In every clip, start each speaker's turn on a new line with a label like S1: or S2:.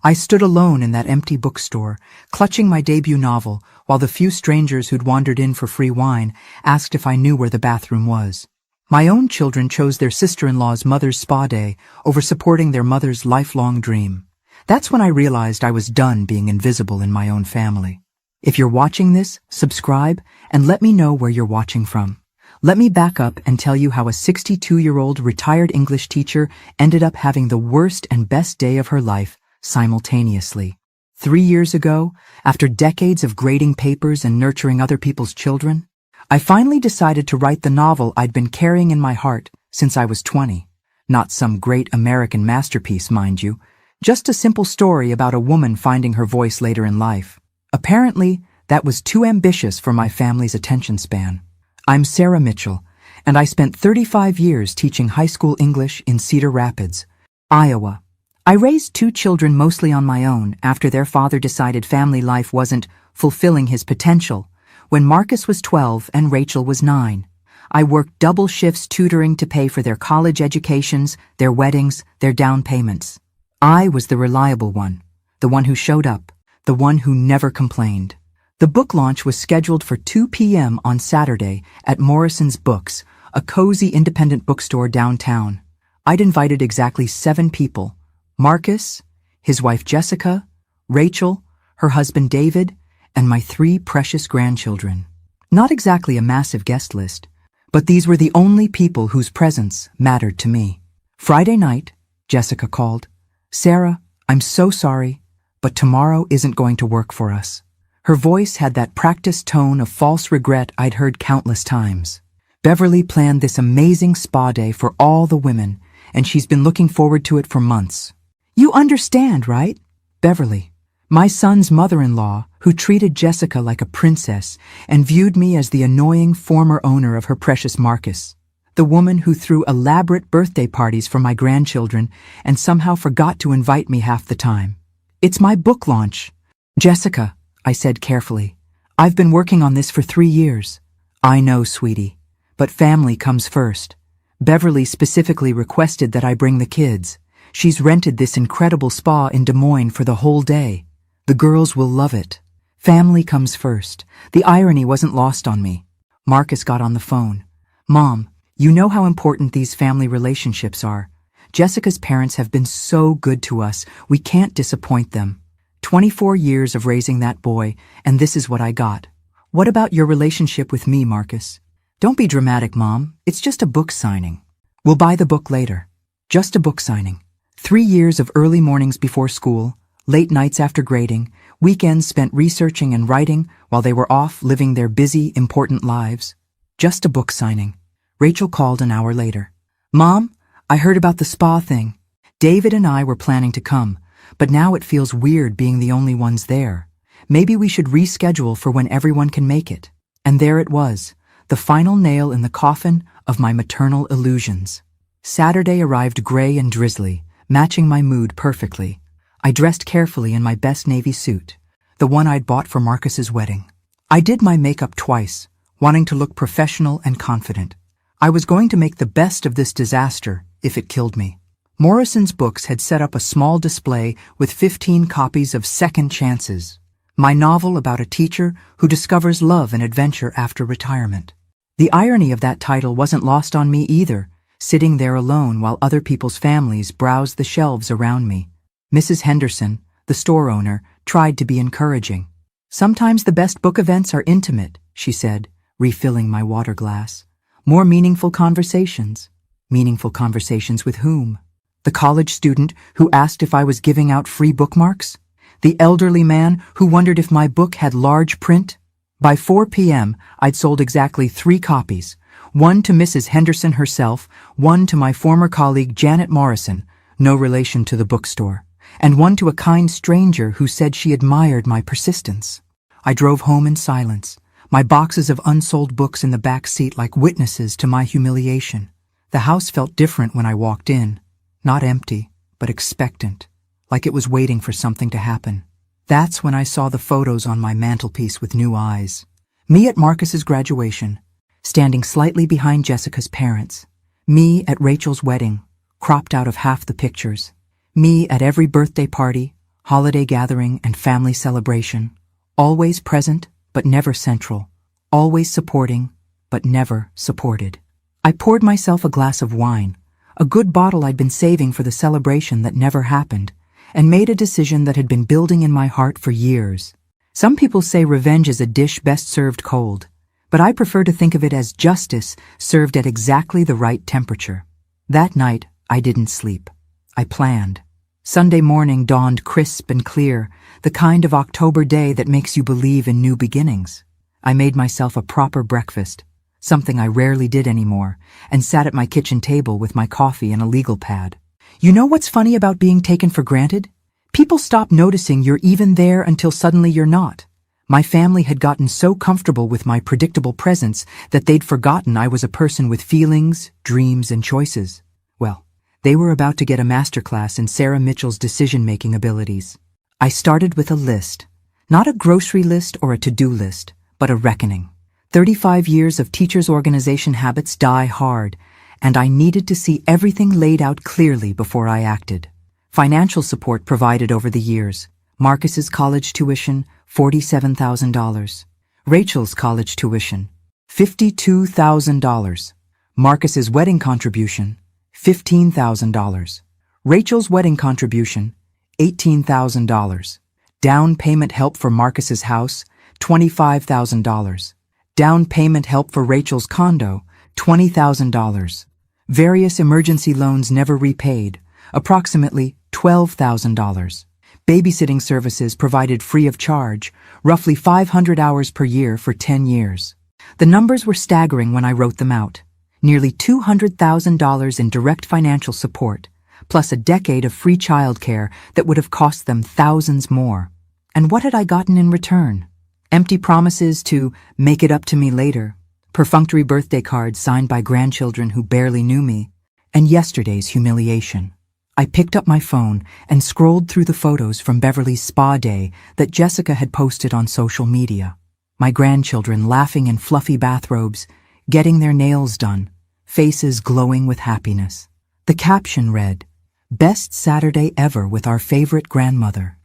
S1: I stood alone in that empty bookstore, clutching my debut novel, while the few strangers who'd wandered in for free wine asked if I knew where the bathroom was. My own children chose their sister-in-law's mother's spa day over supporting their mother's lifelong dream. That's when I realized I was done being invisible in my own family. If you're watching this, subscribe and let me know where you're watching from. Let me back up and tell you how a 62-year-old retired English teacher ended up having the worst and best day of her life simultaneously. 3 years ago, after decades of grading papers and nurturing other people's children, I finally decided to write the novel I'd been carrying in my heart since I was 20. Not some great American masterpiece, mind you, just a simple story about a woman finding her voice later in life. Apparently, that was too ambitious for my family's attention span. I'm Sarah Mitchell, and I spent 35 years teaching high school English in Cedar Rapids, Iowa. I raised 2 children mostly on my own after their father decided family life wasn't fulfilling his potential when Marcus was 12 and Rachel was 9. I worked double shifts tutoring to pay for their college educations, their weddings, their down payments. I was the reliable one, the one who showed up, the one who never complained. The book launch was scheduled for 2 p.m. on Saturday at Morrison's Books, a cozy independent bookstore downtown. I'd invited exactly 7 people: Marcus, his wife Jessica, Rachel, her husband David, and my 3 precious grandchildren. Not exactly a massive guest list, but these were the only people whose presence mattered to me. Friday night, Jessica called. "Sarah, I'm so sorry, but tomorrow isn't going to work for us." Her voice had that practiced tone of false regret I'd heard countless times. Beverly planned this amazing spa day for all the women, and she's been looking forward to it for months. "You understand, right?" Beverly, my son's mother-in-law, who treated Jessica like a princess and viewed me as the annoying former owner of her precious Marcus. The woman who threw elaborate birthday parties for my grandchildren and somehow forgot to invite me half the time. "It's my book launch." "Jessica," I said carefully, "I've been working on this for 3 years." "I know, sweetie, but family comes first. Beverly specifically requested that I bring the kids. She's rented this incredible spa in Des Moines for the whole day. The girls will love it. Family comes first." The irony wasn't lost on me. Marcus got on the phone. "Mom, you know how important these family relationships are. Jessica's parents have been so good to us, we can't disappoint them. 24 years of raising that boy, and this is what I got. What about your relationship with me, Marcus?" "Don't be dramatic, Mom. It's just a book signing. We'll buy the book later." Just a book signing. 3 years of early mornings before school, late nights after grading, weekends spent researching and writing while they were off living their busy, important lives. Just a book signing. Rachel called an hour later. "Mom, I heard about the spa thing. David and I were planning to come, but now it feels weird being the only ones there. Maybe we should reschedule for when everyone can make it." And there it was, the final nail in the coffin of my maternal illusions. Saturday arrived gray and drizzly, matching my mood perfectly. I dressed carefully in my best navy suit, the one I'd bought for Marcus's wedding. I did my makeup twice, wanting to look professional and confident. I was going to make the best of this disaster if it killed me. Morrison's Books had set up a small display with 15 copies of Second Chances, my novel about a teacher who discovers love and adventure after retirement. The irony of that title wasn't lost on me either, sitting there alone while other people's families browsed the shelves around me. Mrs. Henderson, the store owner, tried to be encouraging. "Sometimes the best book events are intimate," she said, refilling my water glass. "More meaningful conversations." Meaningful conversations with whom? The college student who asked if I was giving out free bookmarks? The elderly man who wondered if my book had large print? By 4 p.m., I'd sold exactly 3 copies, one to Mrs. Henderson herself, one to my former colleague Janet Morrison, no relation to the bookstore, and one to a kind stranger who said she admired my persistence. I drove home in silence, my boxes of unsold books in the back seat like witnesses to my humiliation. The house felt different when I walked in, not empty, but expectant, like it was waiting for something to happen. That's when I saw the photos on my mantelpiece with new eyes. Me at Marcus's graduation, standing slightly behind Jessica's parents. Me at Rachel's wedding, cropped out of half the pictures. Me at every birthday party, holiday gathering and family celebration, always present but never central, always supporting but never supported. I poured myself a glass of wine, a good bottle I'd been saving for the celebration that never happened, and made a decision that had been building in my heart for years. Some people say revenge is a dish best served cold, but I prefer to think of it as justice served at exactly the right temperature. That night, I didn't sleep. I planned. Sunday morning dawned crisp and clear, the kind of October day that makes you believe in new beginnings. I made myself a proper breakfast, something I rarely did anymore, and sat at my kitchen table with my coffee and a legal pad. You know what's funny about being taken for granted? People stop noticing you're even there until suddenly you're not. My family had gotten so comfortable with my predictable presence that they'd forgotten I was a person with feelings, dreams, and choices. Well, they were about to get a masterclass in Sarah Mitchell's decision-making abilities. I started with a list. Not a grocery list or a to-do list, but a reckoning. 35 years of teachers' organization habits die hard, and I needed to see everything laid out clearly before I acted. Financial support provided over the years. Marcus's college tuition, $47,000. Rachel's college tuition, $52,000. Marcus's wedding contribution, $15,000. Rachel's wedding contribution, $18,000. Down payment help for Marcus's house, $25,000. Down payment help for Rachel's condo, $20,000. Various emergency loans never repaid, approximately $12,000. Babysitting services provided free of charge, roughly 500 hours per year for 10 years. The numbers were staggering when I wrote them out. Nearly $200,000 in direct financial support, plus a decade of free childcare that would have cost them thousands more. And what had I gotten in return? Empty promises to make it up to me later, perfunctory birthday cards signed by grandchildren who barely knew me, and yesterday's humiliation. I picked up my phone and scrolled through the photos from Beverly's spa day that Jessica had posted on social media. My grandchildren laughing in fluffy bathrobes, getting their nails done, faces glowing with happiness. The caption read, "Best Saturday ever with our favorite grandmother.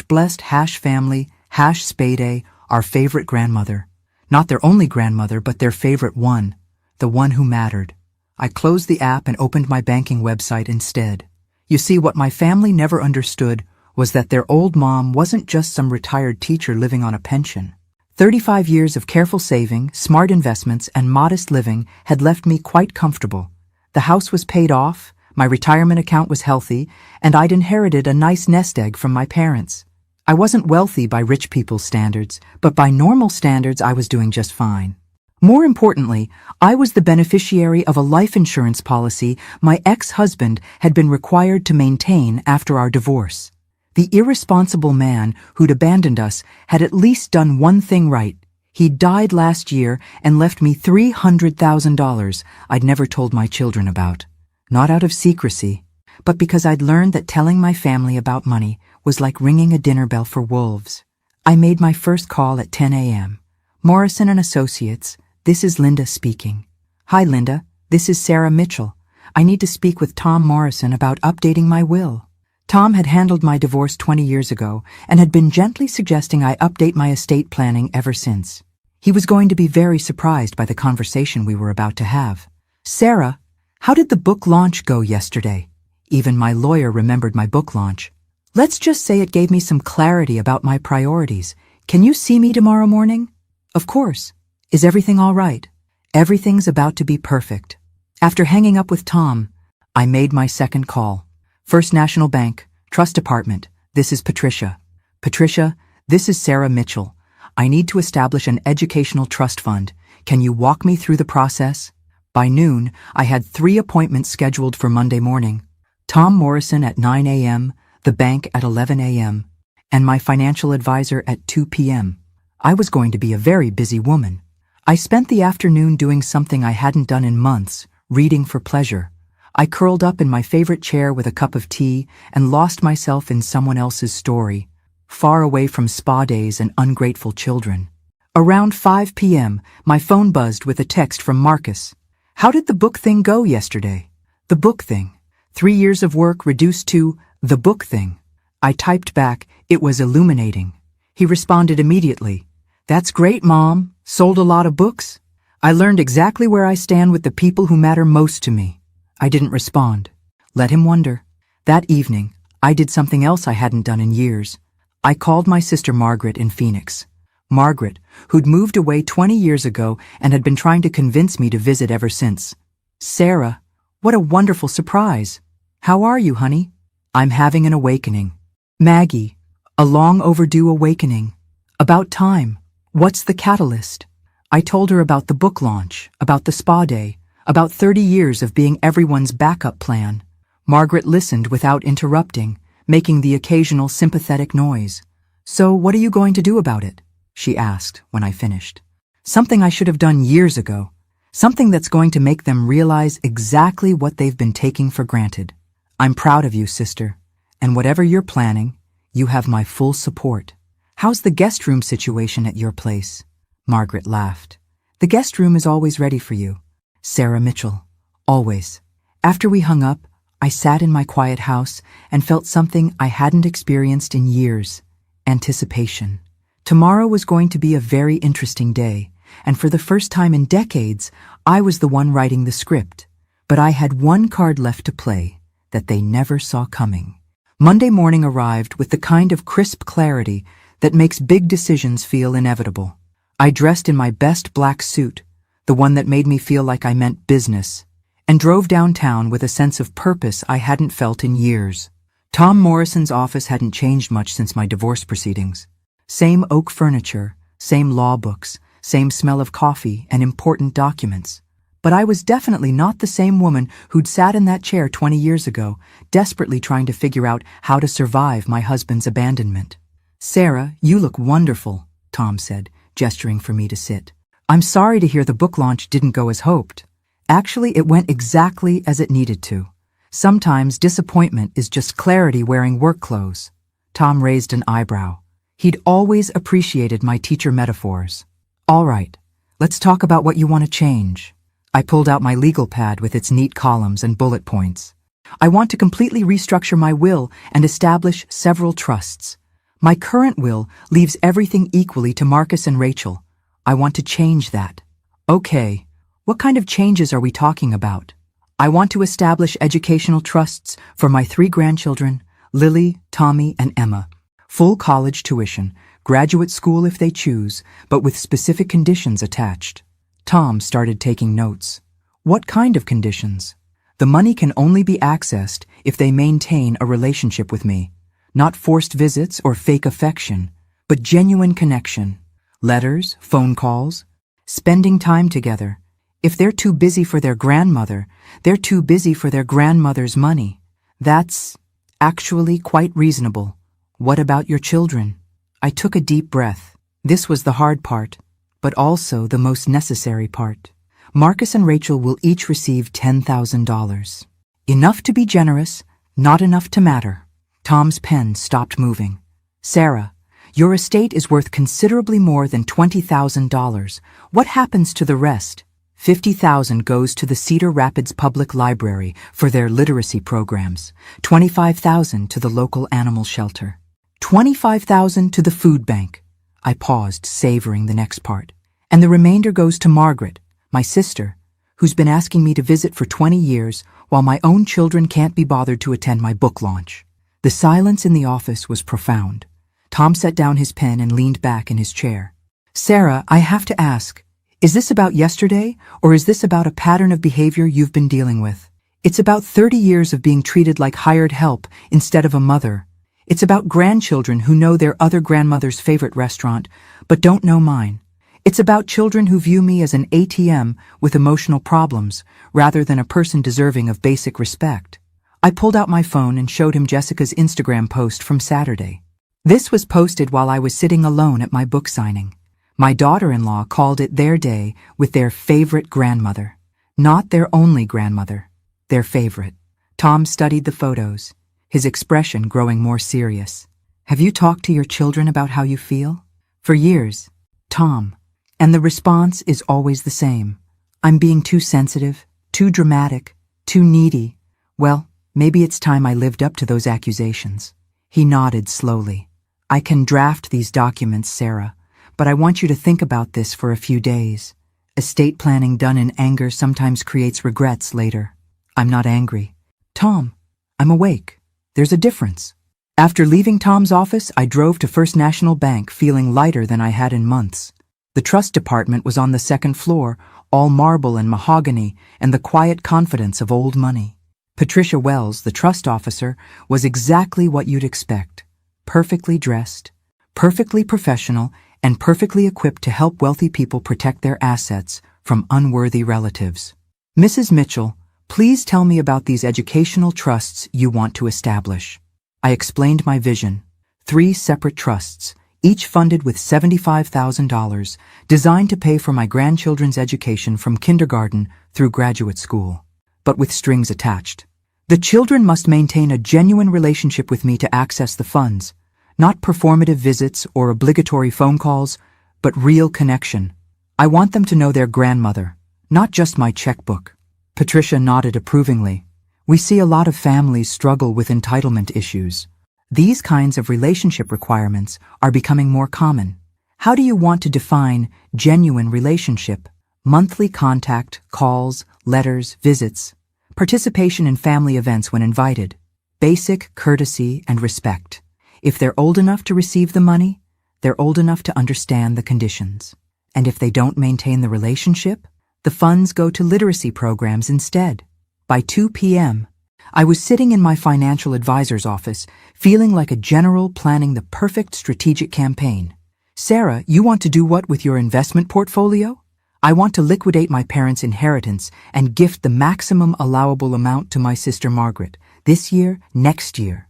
S1: #blessed #family #spayday, our favorite grandmother." Not their only grandmother, but their favorite one, the one who mattered. I closed the app and opened my banking website instead. You see, what my family never understood was that their old mom wasn't just some retired teacher living on a pension. 35 years of careful saving, smart investments, and modest living had left me quite comfortable. The house was paid off, my retirement account was healthy, and I'd inherited a nice nest egg from my parents. I wasn't wealthy by rich people's standards, but by normal standards I was doing just fine. More importantly, I was the beneficiary of a life insurance policy my ex-husband had been required to maintain after our divorce. The irresponsible man who'd abandoned us had at least done one thing right. He died last year and left me $300,000 I'd never told my children about. Not out of secrecy, but because I'd learned that telling my family about money was like ringing a dinner bell for wolves. I made my first call at 10 a.m. Morrison and Associates, this is Linda speaking. Hi Linda, this is Sarah Mitchell. I need to speak with Tom Morrison about updating my will. Tom had handled my divorce 20 years ago and had been gently suggesting I update my estate planning ever since. He was going to be very surprised by the conversation we were about to have. Sarah, how did the book launch go yesterday? Even my lawyer remembered my book launch. Let's just say it gave me some clarity about my priorities. Can you see me tomorrow morning? Of course. Is everything all right? Everything's about to be perfect. After hanging up with Tom, I made my second call. First National Bank, Trust Department, this is Patricia. Patricia, this is Sarah Mitchell. I need to establish an educational trust fund. Can you walk me through the process? By noon, I had 3 appointments scheduled for Monday morning. Tom Morrison at 9 a.m., the bank at 11 a.m., and my financial advisor at 2 p.m. I was going to be a very busy woman. I spent the afternoon doing something I hadn't done in months, reading for pleasure. I curled up in my favorite chair with a cup of tea and lost myself in someone else's story, far away from spa days and ungrateful children. Around 5 p.m., my phone buzzed with a text from Marcus. How did the book thing go yesterday? The book thing. 3 years of work reduced to the book thing. I typed back, "It was illuminating." He responded immediately, "That's great, Mom. Sold a lot of books?" I learned exactly where I stand with the people who matter most to me. I didn't respond. Let him wonder. That evening, I did something else I hadn't done in years. I called my sister Margaret in Phoenix. Margaret, who'd moved away 20 years ago and had been trying to convince me to visit ever since. "Sarah, what a wonderful surprise. How are you, honey?" "I'm having an awakening." "Maggie, a long overdue awakening. About time. What's the catalyst?" I told her about the book launch, about the spa day, about 30 years of being everyone's backup plan. Margaret listened without interrupting, making the occasional sympathetic noise. "So what are you going to do about it?" she asked when I finished. "Something I should have done years ago. Something that's going to make them realize exactly what they've been taking for granted. I'm proud of you, sister. And whatever you're planning, you have my full support. How's the guest room situation at your place?" Margaret laughed. "The guest room is always ready for you. Sarah Mitchell. Always." After we hung up, I sat in my quiet house and felt something I hadn't experienced in years. Anticipation. Tomorrow was going to be a very interesting day, and for the first time in decades, I was the one writing the script. But I had one card left to play that they never saw coming. Monday morning arrived with the kind of crisp clarity that makes big decisions feel inevitable. I dressed in my best black suit, the one that made me feel like I meant business, and drove downtown with a sense of purpose I hadn't felt in years. Tom Morrison's office hadn't changed much since my divorce proceedings. Same oak furniture, same law books, same smell of coffee and important documents. But I was definitely not the same woman who'd sat in that chair 20 years ago, desperately trying to figure out how to survive my husband's abandonment. "Sarah, you look wonderful," Tom said, gesturing for me to sit. "I'm sorry to hear the book launch didn't go as hoped. Actually, it went exactly as it needed to. Sometimes disappointment is just clarity wearing work clothes." Tom raised an eyebrow. He'd always appreciated my teacher metaphors. "All right, let's talk about what you want to change." I pulled out my legal pad with its neat columns and bullet points. "I want to completely restructure my will and establish several trusts. My current will leaves everything equally to Marcus and Rachel. I want to change that." "Okay, what kind of changes are we talking about?" "I want to establish educational trusts for my 3 grandchildren, Lily, Tommy, and Emma. Full college tuition, graduate school if they choose, but with specific conditions attached." Tom started taking notes. "What kind of conditions?" "The money can only be accessed if they maintain a relationship with me. Not forced visits or fake affection, but genuine connection. Letters, phone calls, spending time together. If they're too busy for their grandmother, they're too busy for their grandmother's money. That's actually quite reasonable. What about your children?" I took a deep breath. This was the hard part, but also the most necessary part. Marcus and Rachel will each receive $10,000. Enough to be generous, not enough to matter. Tom's pen stopped moving. "Sarah, your estate is worth considerably more than $20,000. What happens to the rest?" $50,000 goes to the Cedar Rapids Public Library for their literacy programs, $25,000 to the local animal shelter, $25,000 to the food bank. I paused, savoring the next part. "And the remainder goes to Margaret, my sister, who's been asking me to visit for 20 years while my own children can't be bothered to attend my book launch." The silence in the office was profound. Tom set down his pen and leaned back in his chair. "Sarah, I have to ask, is this about yesterday, or is this about a pattern of behavior you've been dealing with? It's about 30 years of being treated like hired help instead of a mother. It's about grandchildren who know their other grandmother's favorite restaurant, but don't know mine. It's about children who view me as an ATM with emotional problems, rather than a person deserving of basic respect." I pulled out my phone and showed him Jessica's Instagram post from Saturday. This was posted while I was sitting alone at my book signing. My daughter-in-law called it their day with their favorite grandmother. Not their only grandmother, their favorite. Tom studied the photos, his expression growing more serious. "Have you talked to your children about how you feel?" "For years, Tom. And the response is always the same. I'm being too sensitive, too dramatic, too needy. Well, maybe it's time I lived up to those accusations." He nodded slowly. I can draft these documents, Sarah, but I want you to think about this for a few days. Estate planning done in anger sometimes creates regrets later. I'm not angry. Tom, I'm awake. There's a difference. After leaving Tom's office, I drove to First National Bank feeling lighter than I had in months. The trust department was on the second floor, all marble and mahogany and the quiet confidence of old money. Patricia Wells, the trust officer, was exactly what you'd expect. Perfectly dressed, perfectly professional, and perfectly equipped to help wealthy people protect their assets from unworthy relatives. Mrs. Mitchell, please tell me about these educational trusts you want to establish. I explained my vision. 3 separate trusts, each funded with $75,000, designed to pay for my grandchildren's education from kindergarten through graduate school, but with strings attached. The children must maintain a genuine relationship with me to access the funds, not performative visits or obligatory phone calls, but real connection. I want them to know their grandmother, not just my checkbook. Patricia nodded approvingly. We see a lot of families struggle with entitlement issues. These kinds of relationship requirements are becoming more common. How do you want to define genuine relationship? Monthly contact, calls, letters, visits, participation in family events when invited, basic courtesy and respect. If they're old enough to receive the money, they're old enough to understand the conditions. And if they don't maintain the relationship, the funds go to literacy programs instead. By 2 p.m., I was sitting in my financial advisor's office, feeling like a general planning the perfect strategic campaign. Sarah, you want to do what with your investment portfolio? I want to liquidate my parents' inheritance and gift the maximum allowable amount to my sister Margaret, this year, next year,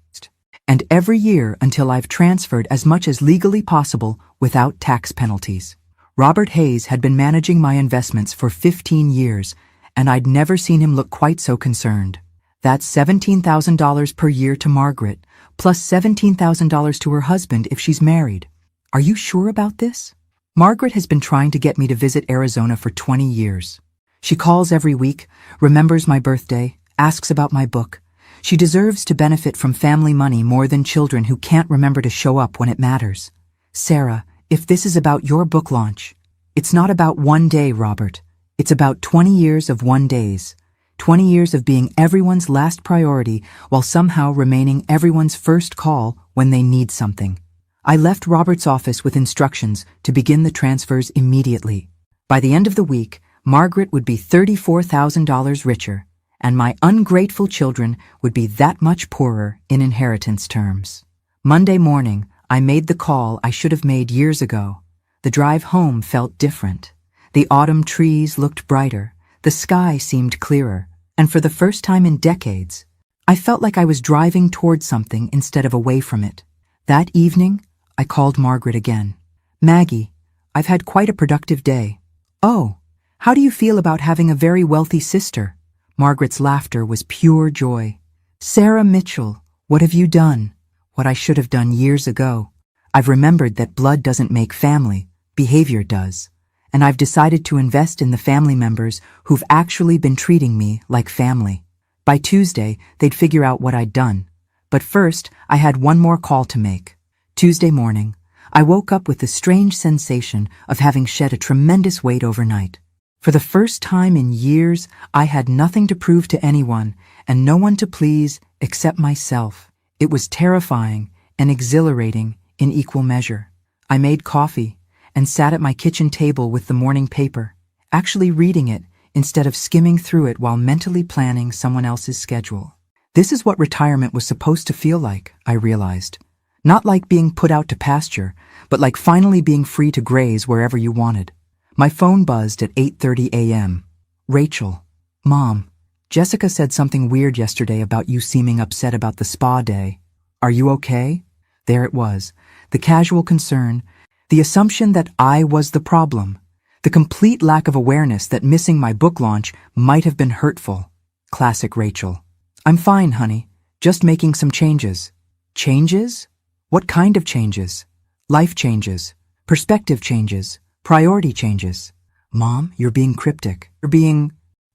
S1: and every year until I've transferred as much as legally possible without tax penalties. Robert Hayes had been managing my investments for 15 years, and I'd never seen him look quite so concerned. That's $17,000 per year to Margaret, plus $17,000 to her husband if she's married. Are you sure about this? Margaret has been trying to get me to visit Arizona for 20 years. She calls every week, remembers my birthday, asks about my book. She deserves to benefit from family money more than children who can't remember to show up when it matters. Sarah, if this is about your book launch, it's not about one day, Robert. It's about 20 years of one days. 20 years of being everyone's last priority while somehow remaining everyone's first call when they need something. I left Robert's office with instructions to begin the transfers immediately. By the end of the week, Margaret would be $34,000 richer, and my ungrateful children would be that much poorer in inheritance terms. Monday morning, I made the call I should have made years ago. The drive home felt different. The autumn trees looked brighter, the sky seemed clearer, and for the first time in decades, I felt like I was driving toward something instead of away from it. That evening, I called Margaret again. Maggie, I've had quite a productive day. Oh, how do you feel about having a very wealthy sister? Margaret's laughter was pure joy. Sarah Mitchell, what have you done? What I should have done years ago. I've remembered that blood doesn't make family, behavior does. And I've decided to invest in the family members who've actually been treating me like family. By Tuesday, they'd figure out what I'd done. But first, I had one more call to make. Tuesday morning, I woke up with the strange sensation of having shed a tremendous weight overnight. For the first time in years, I had nothing to prove to anyone and no one to please except myself. It was terrifying and exhilarating in equal measure. I made coffee and sat at my kitchen table with the morning paper, actually reading it instead of skimming through it while mentally planning someone else's schedule. This is what retirement was supposed to feel like, I realized. Not like being put out to pasture, but like finally being free to graze wherever you wanted. My phone buzzed at 8:30 a.m. Rachel, Mom, Jessica said something weird yesterday about you seeming upset about the spa day. Are you okay? There it was, the casual concern, the assumption that I was the problem, the complete lack of awareness that missing my book launch might have been hurtful. Classic Rachel. I'm fine, honey, just making some changes. Changes? What kind of changes? Life changes, perspective changes, priority changes. Mom, you're being cryptic.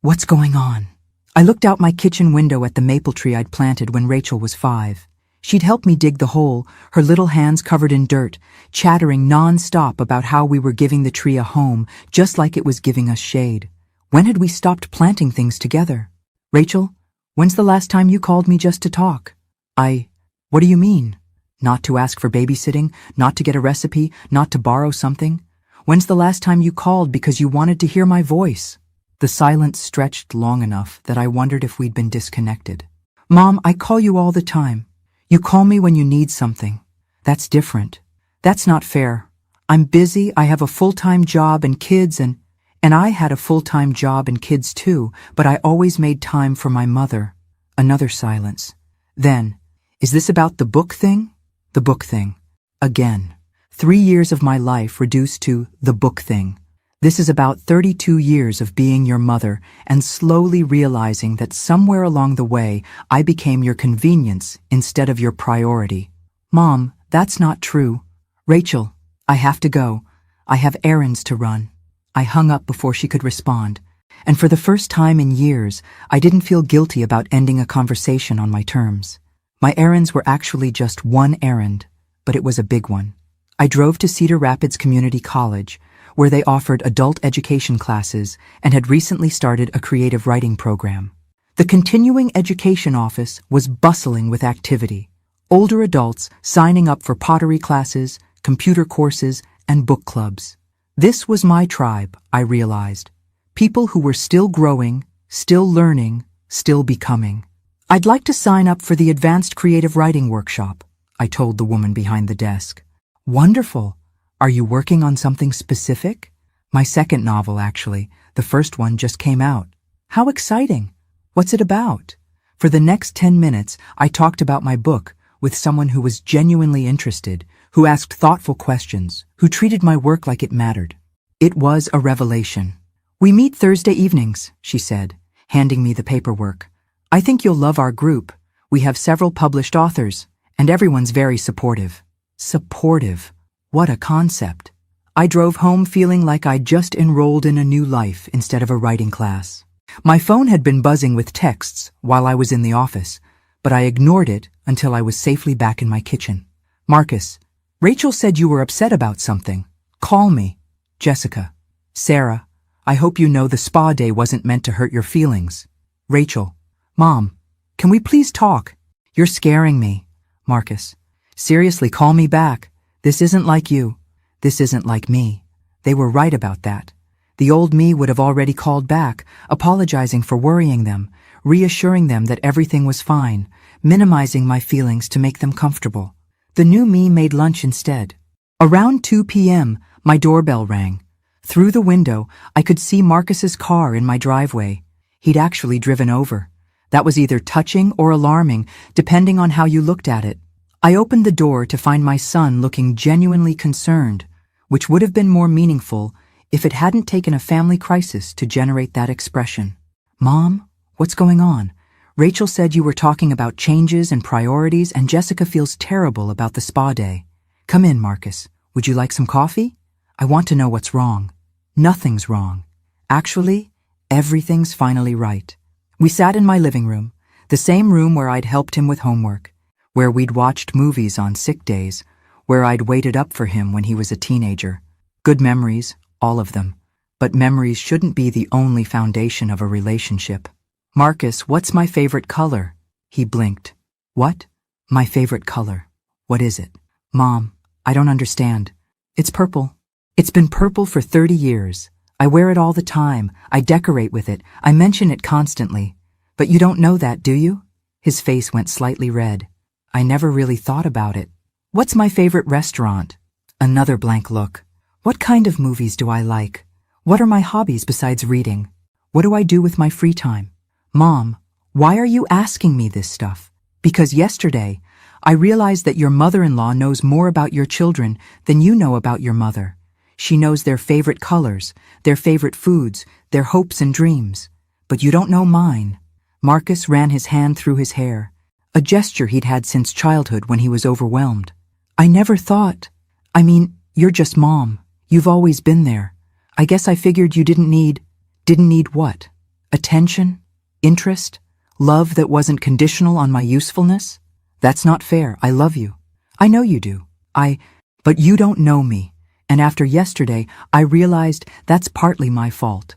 S1: What's going on? I looked out my kitchen window at the maple tree I'd planted when Rachel was 5. She'd help me dig the hole, her little hands covered in dirt, chattering non-stop about how we were giving the tree a home, just like it was giving us shade. When had we stopped planting things together? Rachel, when's the last time you called me just to talk? What do you mean? Not to ask for babysitting, not to get a recipe, not to borrow something? When's the last time you called because you wanted to hear my voice? The silence stretched long enough that I wondered if we'd been disconnected. Mom, I call you all the time. You call me when you need something. That's different. That's not fair. I'm busy, I have a full-time job and kids and I had a full-time job and kids too, but I always made time for my mother. Another silence. Then, is this about the book thing? The book thing. Again. 3 years of my life reduced to the book thing. This is about 32 years of being your mother and slowly realizing that somewhere along the way I became your convenience instead of your priority. Mom, that's not true. Rachel, I have to go. I have errands to run. I hung up before she could respond, and for the first time in years, I didn't feel guilty about ending a conversation on my terms. My errands were actually just one errand, but it was a big one. I drove to Cedar Rapids Community College, where they offered adult education classes and had recently started a creative writing program. The continuing education office was bustling with activity. Older adults signing up for pottery classes, computer courses, and book clubs. This was my tribe, I realized. People who were still growing, still learning, still becoming. I'd like to sign up for the Advanced Creative Writing Workshop, I told the woman behind the desk. Wonderful. Are you working on something specific? My second novel, actually. The first one just came out. How exciting. What's it about? For the next 10 minutes, I talked about my book with someone who was genuinely interested, who asked thoughtful questions, who treated my work like it mattered. It was a revelation. We meet Thursday evenings, she said, handing me the paperwork. I think you'll love our group. We have several published authors, and everyone's very supportive. Supportive. What a concept. I drove home feeling like I'd just enrolled in a new life instead of a writing class. My phone had been buzzing with texts while I was in the office, but I ignored it until I was safely back in my kitchen. Marcus, Rachel said you were upset about something. Call me. Jessica. Sarah, I hope you know the spa day wasn't meant to hurt your feelings. Rachel. Mom, can we please talk? You're scaring me. Marcus. Seriously, call me back. This isn't like you. This isn't like me. They were right about that. The old me would have already called back, apologizing for worrying them, reassuring them that everything was fine, minimizing my feelings to make them comfortable. The new me made lunch instead. Around 2 p.m., my doorbell rang. Through the window, I could see Marcus's car in my driveway. He'd actually driven over. That was either touching or alarming, depending on how you looked at it. I opened the door to find my son looking genuinely concerned, which would have been more meaningful if it hadn't taken a family crisis to generate that expression. Mom, what's going on? Rachel said you were talking about changes and priorities, and Jessica feels terrible about the spa day. Come in, Marcus. Would you like some coffee? I want to know what's wrong. Nothing's wrong. Actually, everything's finally right. We sat in my living room, the same room where I'd helped him with homework, where we'd watched movies on sick days, where I'd waited up for him when he was a teenager. Good memories, all of them. But memories shouldn't be the only foundation of a relationship. Marcus, what's my favorite color? He blinked. What? My favorite color. What is it? Mom, I don't understand. It's purple. It's been purple for 30 years. I wear it all the time. I decorate with it. I mention it constantly. But you don't know that, do you? His face went slightly red. I never really thought about it. What's my favorite restaurant? Another blank look. What kind of movies do I like? What are my hobbies besides reading? What do I do with my free time? Mom, why are you asking me this stuff? Because yesterday, I realized that your mother-in-law knows more about your children than you know about your mother. She knows their favorite colors, their favorite foods, their hopes and dreams. But you don't know mine. Marcus ran his hand through his hair, a gesture he'd had since childhood when he was overwhelmed. I never thought. You're just Mom. You've always been there. I guess I figured you didn't need what? Attention? Interest? Love that wasn't conditional on my usefulness? That's not fair. I love you. I know you do. But you don't know me. And after yesterday, I realized that's partly my fault.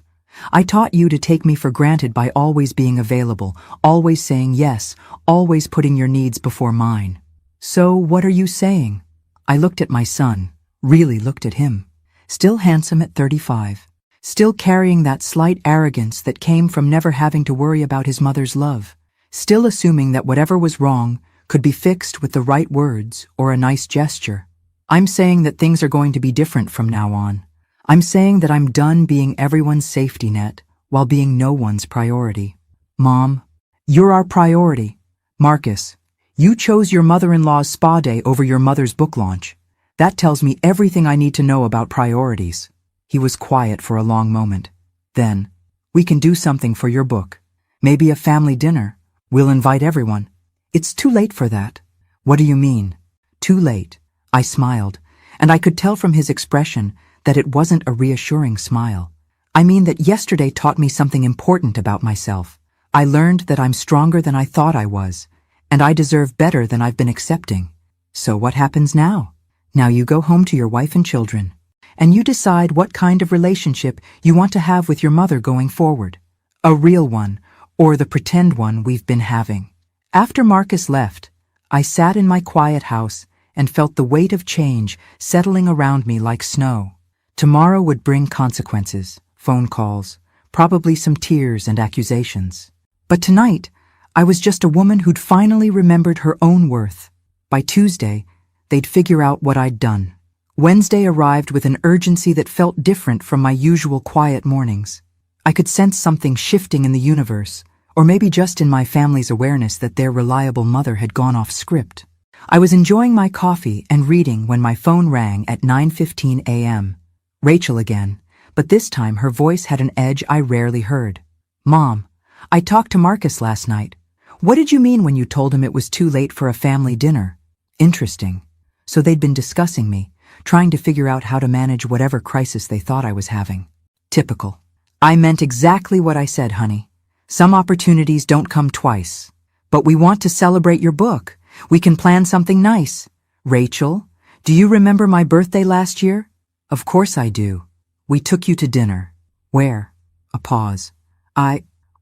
S1: I taught you to take me for granted by always being available, always saying yes, always putting your needs before mine. So what are you saying? I looked at my son, really looked at him. Still handsome at 35. Still carrying that slight arrogance that came from never having to worry about his mother's love. Still assuming that whatever was wrong could be fixed with the right words or a nice gesture. I'm saying that things are going to be different from now on. I'm saying that I'm done being everyone's safety net while being no one's priority. Mom, you're our priority. Marcus, you chose your mother-in-law's spa day over your mother's book launch. That tells me everything I need to know about priorities. He was quiet for a long moment. Then, we can do something for your book. Maybe a family dinner. We'll invite everyone. It's too late for that. What do you mean? Too late. I smiled, and I could tell from his expression that it wasn't a reassuring smile. I mean that yesterday taught me something important about myself. I learned that I'm stronger than I thought I was, and I deserve better than I've been accepting. So what happens now? Now you go home to your wife and children, and you decide what kind of relationship you want to have with your mother going forward. A real one, or the pretend one we've been having. After Marcus left, I sat in my quiet house and felt the weight of change settling around me like snow. Tomorrow would bring consequences, phone calls, probably some tears and accusations. But tonight, I was just a woman who'd finally remembered her own worth. By Tuesday, they'd figure out what I'd done. Wednesday arrived with an urgency that felt different from my usual quiet mornings. I could sense something shifting in the universe, or maybe just in my family's awareness that their reliable mother had gone off script. I was enjoying my coffee and reading when my phone rang at 9:15 a.m. Rachel again, but this time her voice had an edge I rarely heard. Mom, I talked to Marcus last night. What did you mean when you told him it was too late for a family dinner? Interesting. So they'd been discussing me, trying to figure out how to manage whatever crisis they thought I was having. Typical. I meant exactly what I said, honey. Some opportunities don't come twice. But we want to celebrate your book. We can plan something nice. Rachel, do you remember my birthday last year? Of course I do. We took you to dinner. Where? A pause.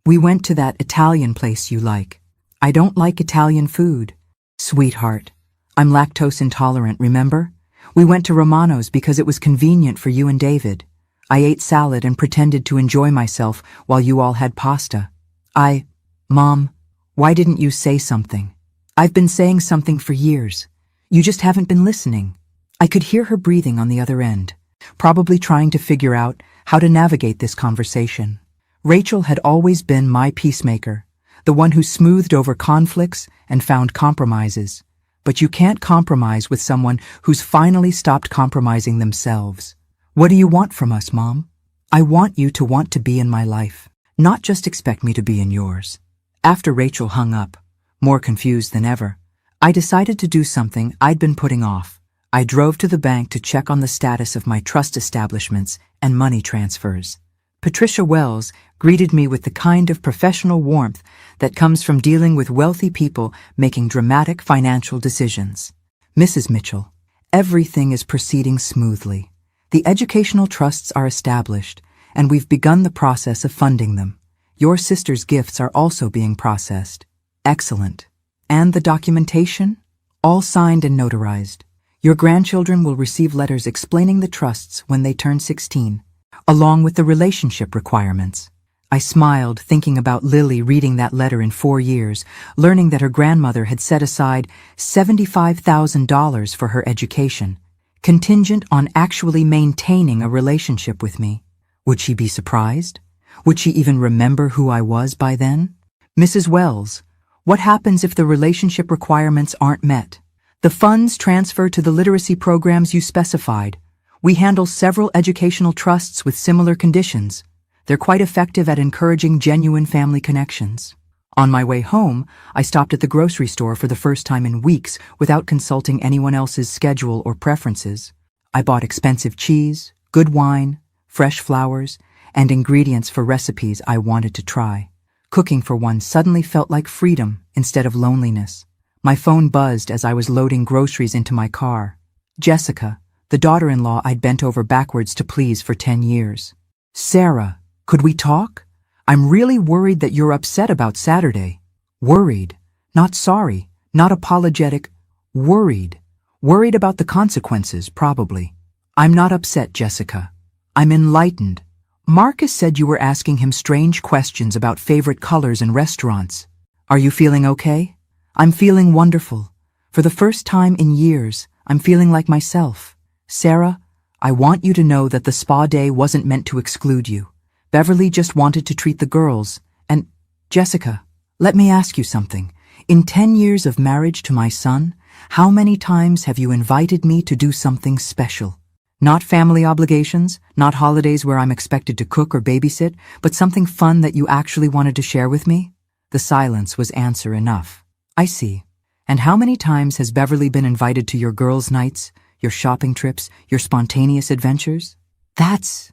S1: We went to that Italian place you like. I don't like Italian food. Sweetheart, I'm lactose intolerant, remember? We went to Romano's because it was convenient for you and David. I ate salad and pretended to enjoy myself while you all had pasta. Mom, why didn't you say something? I've been saying something for years. You just haven't been listening. I could hear her breathing on the other end, probably trying to figure out how to navigate this conversation. Rachel had always been my peacemaker, the one who smoothed over conflicts and found compromises. But you can't compromise with someone who's finally stopped compromising themselves. What do you want from us, Mom? I want you to want to be in my life, not just expect me to be in yours. After Rachel hung up, more confused than ever, I decided to do something I'd been putting off. I drove to the bank to check on the status of my trust establishments and money transfers. Patricia Wells greeted me with the kind of professional warmth that comes from dealing with wealthy people making dramatic financial decisions. Mrs. Mitchell, everything is proceeding smoothly. The educational trusts are established, and we've begun the process of funding them. Your sister's gifts are also being processed. Excellent. And the documentation? All signed and notarized. Your grandchildren will receive letters explaining the trusts when they turn 16, along with the relationship requirements. I smiled, thinking about Lily reading that letter in 4 years, learning that her grandmother had set aside $75,000 for her education, contingent on actually maintaining a relationship with me. Would she be surprised? Would she even remember who I was by then? Mrs. Wells, what happens if the relationship requirements aren't met? The funds transfer to the literacy programs you specified. We handle several educational trusts with similar conditions. They're quite effective at encouraging genuine family connections. On my way home, I stopped at the grocery store for the first time in weeks without consulting anyone else's schedule or preferences. I bought expensive cheese, good wine, fresh flowers, and ingredients for recipes I wanted to try. Cooking for one suddenly felt like freedom instead of loneliness. My phone buzzed as I was loading groceries into my car. Jessica, the daughter-in-law I'd bent over backwards to please for 10 years. Sarah, could we talk? I'm really worried that you're upset about Saturday. Worried. Not sorry. Not apologetic. Worried. Worried about the consequences, probably. I'm not upset, Jessica. I'm enlightened. Marcus said you were asking him strange questions about favorite colors and restaurants. Are you feeling okay? I'm feeling wonderful. For the first time in years, I'm feeling like myself. Sarah, I want you to know that the spa day wasn't meant to exclude you. Beverly just wanted to treat the girls. And, Jessica, let me ask you something. In 10 years of marriage to my son, how many times have you invited me to do something special? Not family obligations, not holidays where I'm expected to cook or babysit, but something fun that you actually wanted to share with me? The silence was answer enough. I see. And how many times has Beverly been invited to your girls' nights, your shopping trips, your spontaneous adventures? That's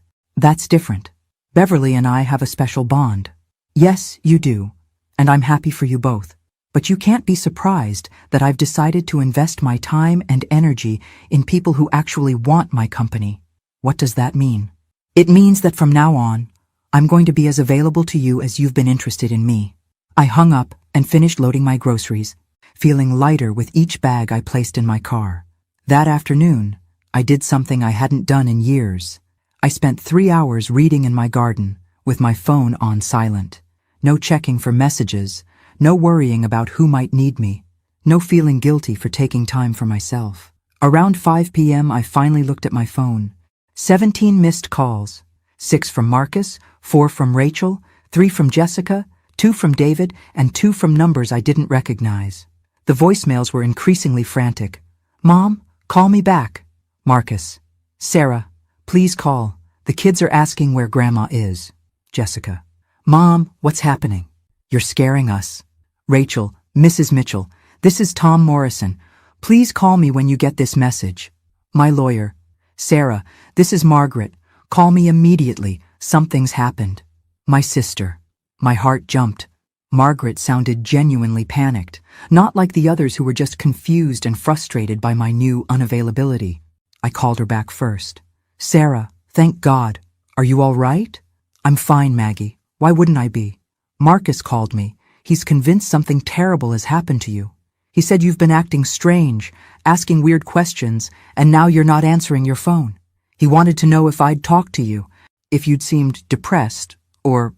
S1: different. Beverly and I have a special bond. Yes, you do. And I'm happy for you both. But you can't be surprised that I've decided to invest my time and energy in people who actually want my company. What does that mean? It means that from now on, I'm going to be as available to you as you've been interested in me. I hung up and finished loading my groceries, feeling lighter with each bag I placed in my car. That afternoon, I did something I hadn't done in years. I spent 3 hours reading in my garden, with my phone on silent. No checking for messages, no worrying about who might need me, no feeling guilty for taking time for myself. Around 5 p.m. I finally looked at my phone. 17 missed calls. 6 from Marcus, 4 from Rachel, 3 from Jessica, 2 from David, and 2 from numbers I didn't recognize. The voicemails were increasingly frantic. Mom, call me back. Marcus. Sarah, please call. The kids are asking where Grandma is. Jessica. Mom, what's happening? You're scaring us. Rachel, Mrs. Mitchell, this is Tom Morrison. Please call me when you get this message. My lawyer. Sarah, this is Margaret. Call me immediately. Something's happened. My sister. My heart jumped. Margaret sounded genuinely panicked, not like the others who were just confused and frustrated by my new unavailability. I called her back first. Sarah, thank God. Are you all right? I'm fine, Maggie. Why wouldn't I be? Marcus called me. He's convinced something terrible has happened to you. He said you've been acting strange, asking weird questions, and now you're not answering your phone. He wanted to know if I'd talked to you, if you'd seemed depressed or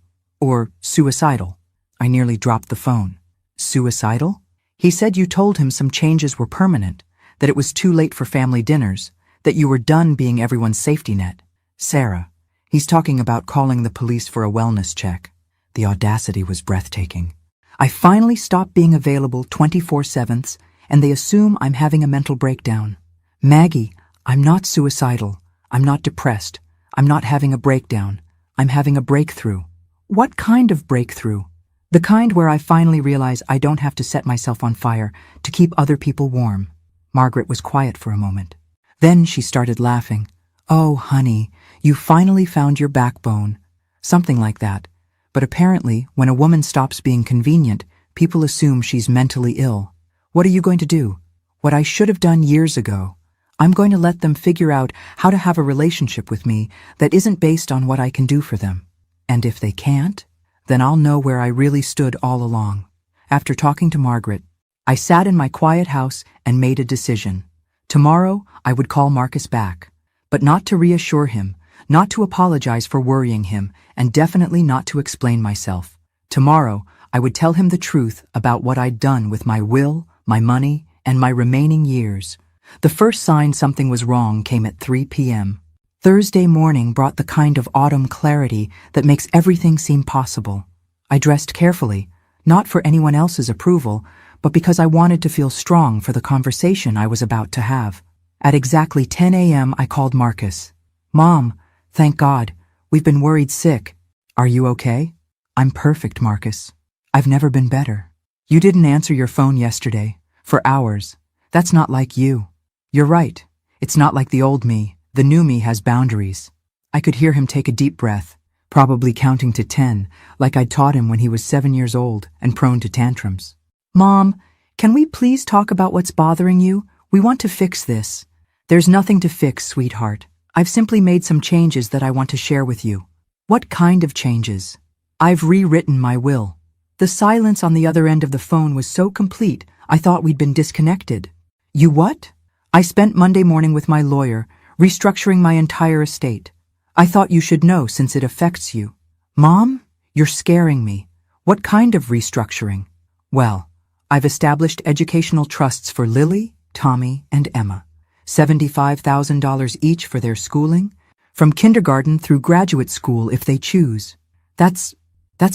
S1: suicidal. I nearly dropped the phone. Suicidal? He said you told him some changes were permanent, that it was too late for family dinners, that you were done being everyone's safety net. Sarah, he's talking about calling the police for a wellness check. The audacity was breathtaking. I finally stopped being available 24/7, and they assume I'm having a mental breakdown. Maggie, I'm not suicidal. I'm not depressed. I'm not having a breakdown. I'm having a breakthrough. What kind of breakthrough? The kind where I finally realize I don't have to set myself on fire to keep other people warm. Margaret was quiet for a moment. Then she started laughing. Oh, honey, you finally found your backbone. Something like that. But apparently, when a woman stops being convenient, people assume she's mentally ill. What are you going to do? What I should have done years ago. I'm going to let them figure out how to have a relationship with me that isn't based on what I can do for them. And if they can't, then I'll know where I really stood all along. After talking to Margaret, I sat in my quiet house and made a decision. Tomorrow, I would call Marcus back, but not to reassure him, not to apologize for worrying him, and definitely not to explain myself. Tomorrow, I would tell him the truth about what I'd done with my will, my money, and my remaining years. The first sign something was wrong came at 3 p.m. Thursday morning brought the kind of autumn clarity that makes everything seem possible. I dressed carefully, not for anyone else's approval, but because I wanted to feel strong for the conversation I was about to have. At exactly 10 a.m. I called Marcus. Mom, thank God, we've been worried sick. Are you okay? I'm perfect, Marcus. I've never been better. You didn't answer your phone yesterday, for hours. That's not like you. You're right. It's not like the old me. The new me has boundaries. I could hear him take a deep breath, probably counting to 10, like I'd taught him when he was 7 years old and prone to tantrums. Mom, Can we please talk about what's bothering you? We want to fix this. There's nothing to fix, sweetheart. I've simply made some changes that I want to share with you. What kind of changes? I've rewritten my will. The silence on the other end of the phone was so complete, I thought we'd been disconnected. You what? I spent Monday morning with my lawyer, restructuring my entire estate. I thought you should know since it affects you. Mom, you're scaring me. What kind of restructuring? Well, I've established educational trusts for Lily, Tommy, and Emma. $75,000 each for their schooling, from kindergarten through graduate school if they choose. That's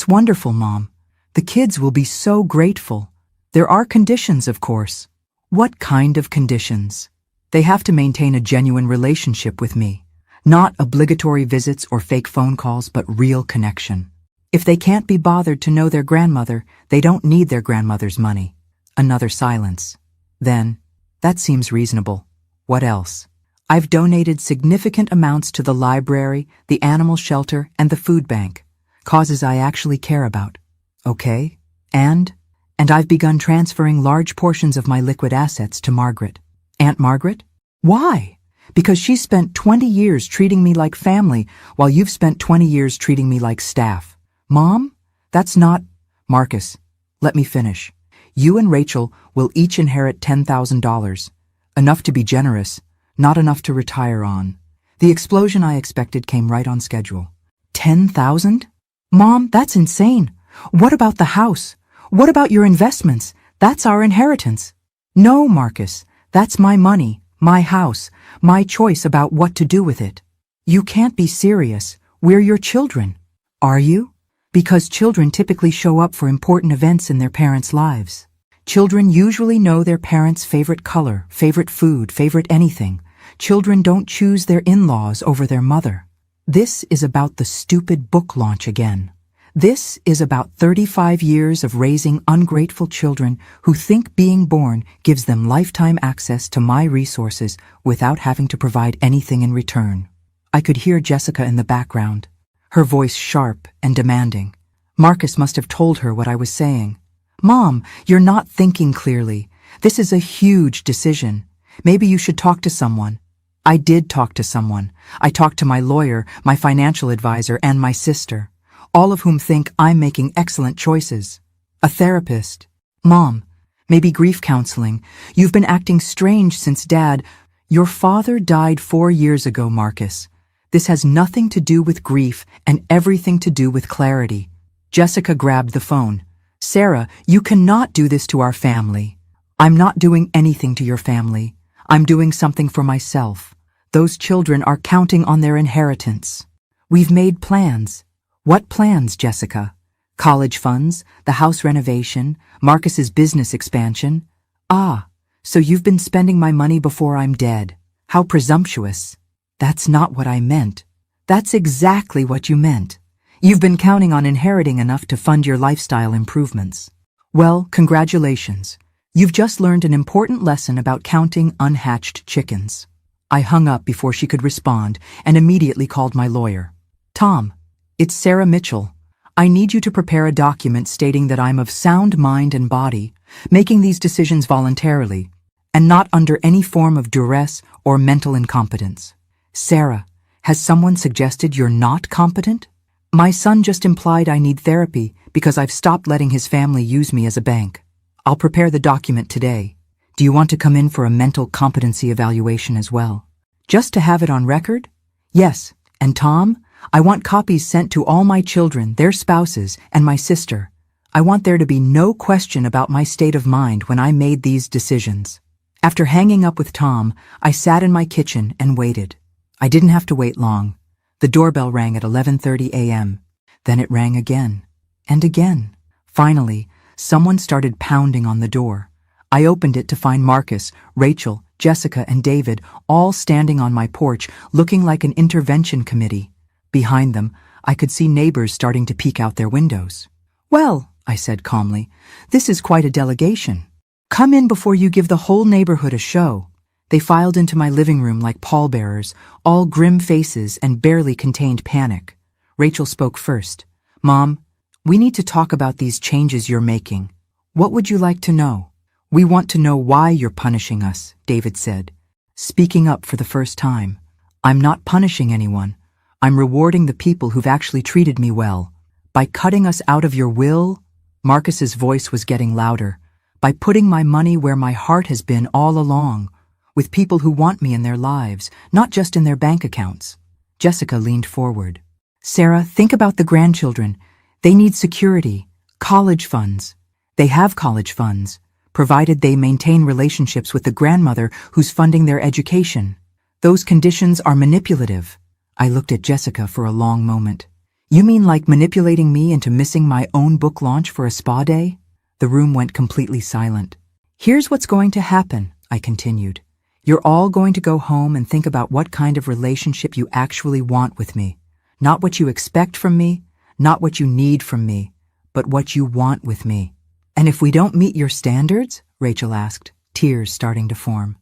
S1: wonderful, Mom. The kids will be so grateful. There are conditions, of course. What kind of conditions? They have to maintain a genuine relationship with me. Not obligatory visits or fake phone calls, but real connection. If they can't be bothered to know their grandmother, they don't need their grandmother's money. Another silence. Then, that seems reasonable. What else? I've donated significant amounts to the library, the animal shelter, and the food bank. Causes I actually care about. Okay? And I've begun transferring large portions of my liquid assets to Margaret. Aunt Margaret? Why? Because she's spent 20 years treating me like family, while you've spent 20 years treating me like staff. Mom? That's not… Marcus, let me finish. You and Rachel will each inherit $10,000. Enough to be generous, not enough to retire on. The explosion I expected came right on schedule. 10,000? Mom, that's insane. What about the house? What about your investments? That's our inheritance. No, Marcus, that's my money, my house, my choice about what to do with it. You can't be serious. We're your children. Are you? Because children typically show up for important events in their parents' lives. Children usually know their parents' favorite color, favorite food, favorite anything. Children don't choose their in-laws over their mother. This is about the stupid book launch again. This is about 35 years of raising ungrateful children who think being born gives them lifetime access to my resources without having to provide anything in return. I could hear Jessica in the background, her voice sharp and demanding. Marcus must have told her what I was saying. Mom, you're not thinking clearly. This is a huge decision. Maybe you should talk to someone. I did talk to someone. I talked to my lawyer, my financial advisor, and my sister, all of whom think I'm making excellent choices. A therapist. Mom, maybe grief counseling. You've been acting strange since Dad… Your father died 4 years ago, Marcus. This has nothing to do with grief and everything to do with clarity. Jessica grabbed the phone. Sarah, you cannot do this to our family. I'm not doing anything to your family. I'm doing something for myself. Those children are counting on their inheritance. We've made plans. What plans, Jessica? College funds, the house renovation, Marcus's business expansion. Ah, so you've been spending my money before I'm dead. How presumptuous. That's not what I meant. That's exactly what you meant. You've been counting on inheriting enough to fund your lifestyle improvements. Well, congratulations. You've just learned an important lesson about counting unhatched chickens. I hung up before she could respond and immediately called my lawyer. Tom, it's Sarah Mitchell. I need you to prepare a document stating that I'm of sound mind and body, making these decisions voluntarily, and not under any form of duress or mental incompetence. Sarah, has someone suggested you're not competent? My son just implied I need therapy because I've stopped letting his family use me as a bank. I'll prepare the document today. Do you want to come in for a mental competency evaluation as well? Just to have it on record? Yes, and Tom, I want copies sent to all my children, their spouses, and my sister. I want there to be no question about my state of mind when I made these decisions. After hanging up with Tom, I sat in my kitchen and waited. I didn't have to wait long. The doorbell rang at 11:30 a.m. Then it rang again, and again. Finally, someone started pounding on the door. I opened it to find Marcus, Rachel, Jessica, and David all standing on my porch, looking like an intervention committee. Behind them, I could see neighbors starting to peek out their windows. Well, I said calmly, this is quite a delegation. Come in before you give the whole neighborhood a show. They filed into my living room like pallbearers, all grim faces and barely contained panic. Rachel spoke first. Mom, we need to talk about these changes you're making. What would you like to know? We want to know why you're punishing us, David said, speaking up for the first time. I'm not punishing anyone. I'm rewarding the people who've actually treated me well. By cutting us out of your will, Marcus's voice was getting louder. By putting my money where my heart has been all along, with people who want me in their lives, not just in their bank accounts. Jessica leaned forward. Sarah, think about the grandchildren. They need security, college funds. They have college funds, provided they maintain relationships with the grandmother who's funding their education. Those conditions are manipulative. I looked at Jessica for a long moment. You mean like manipulating me into missing my own book launch for a spa day? The room went completely silent. Here's what's going to happen, I continued. You're all going to go home and think about what kind of relationship you actually want with me. Not what you expect from me, not what you need from me, but what you want with me. And if we don't meet your standards, Rachel asked, tears starting to form,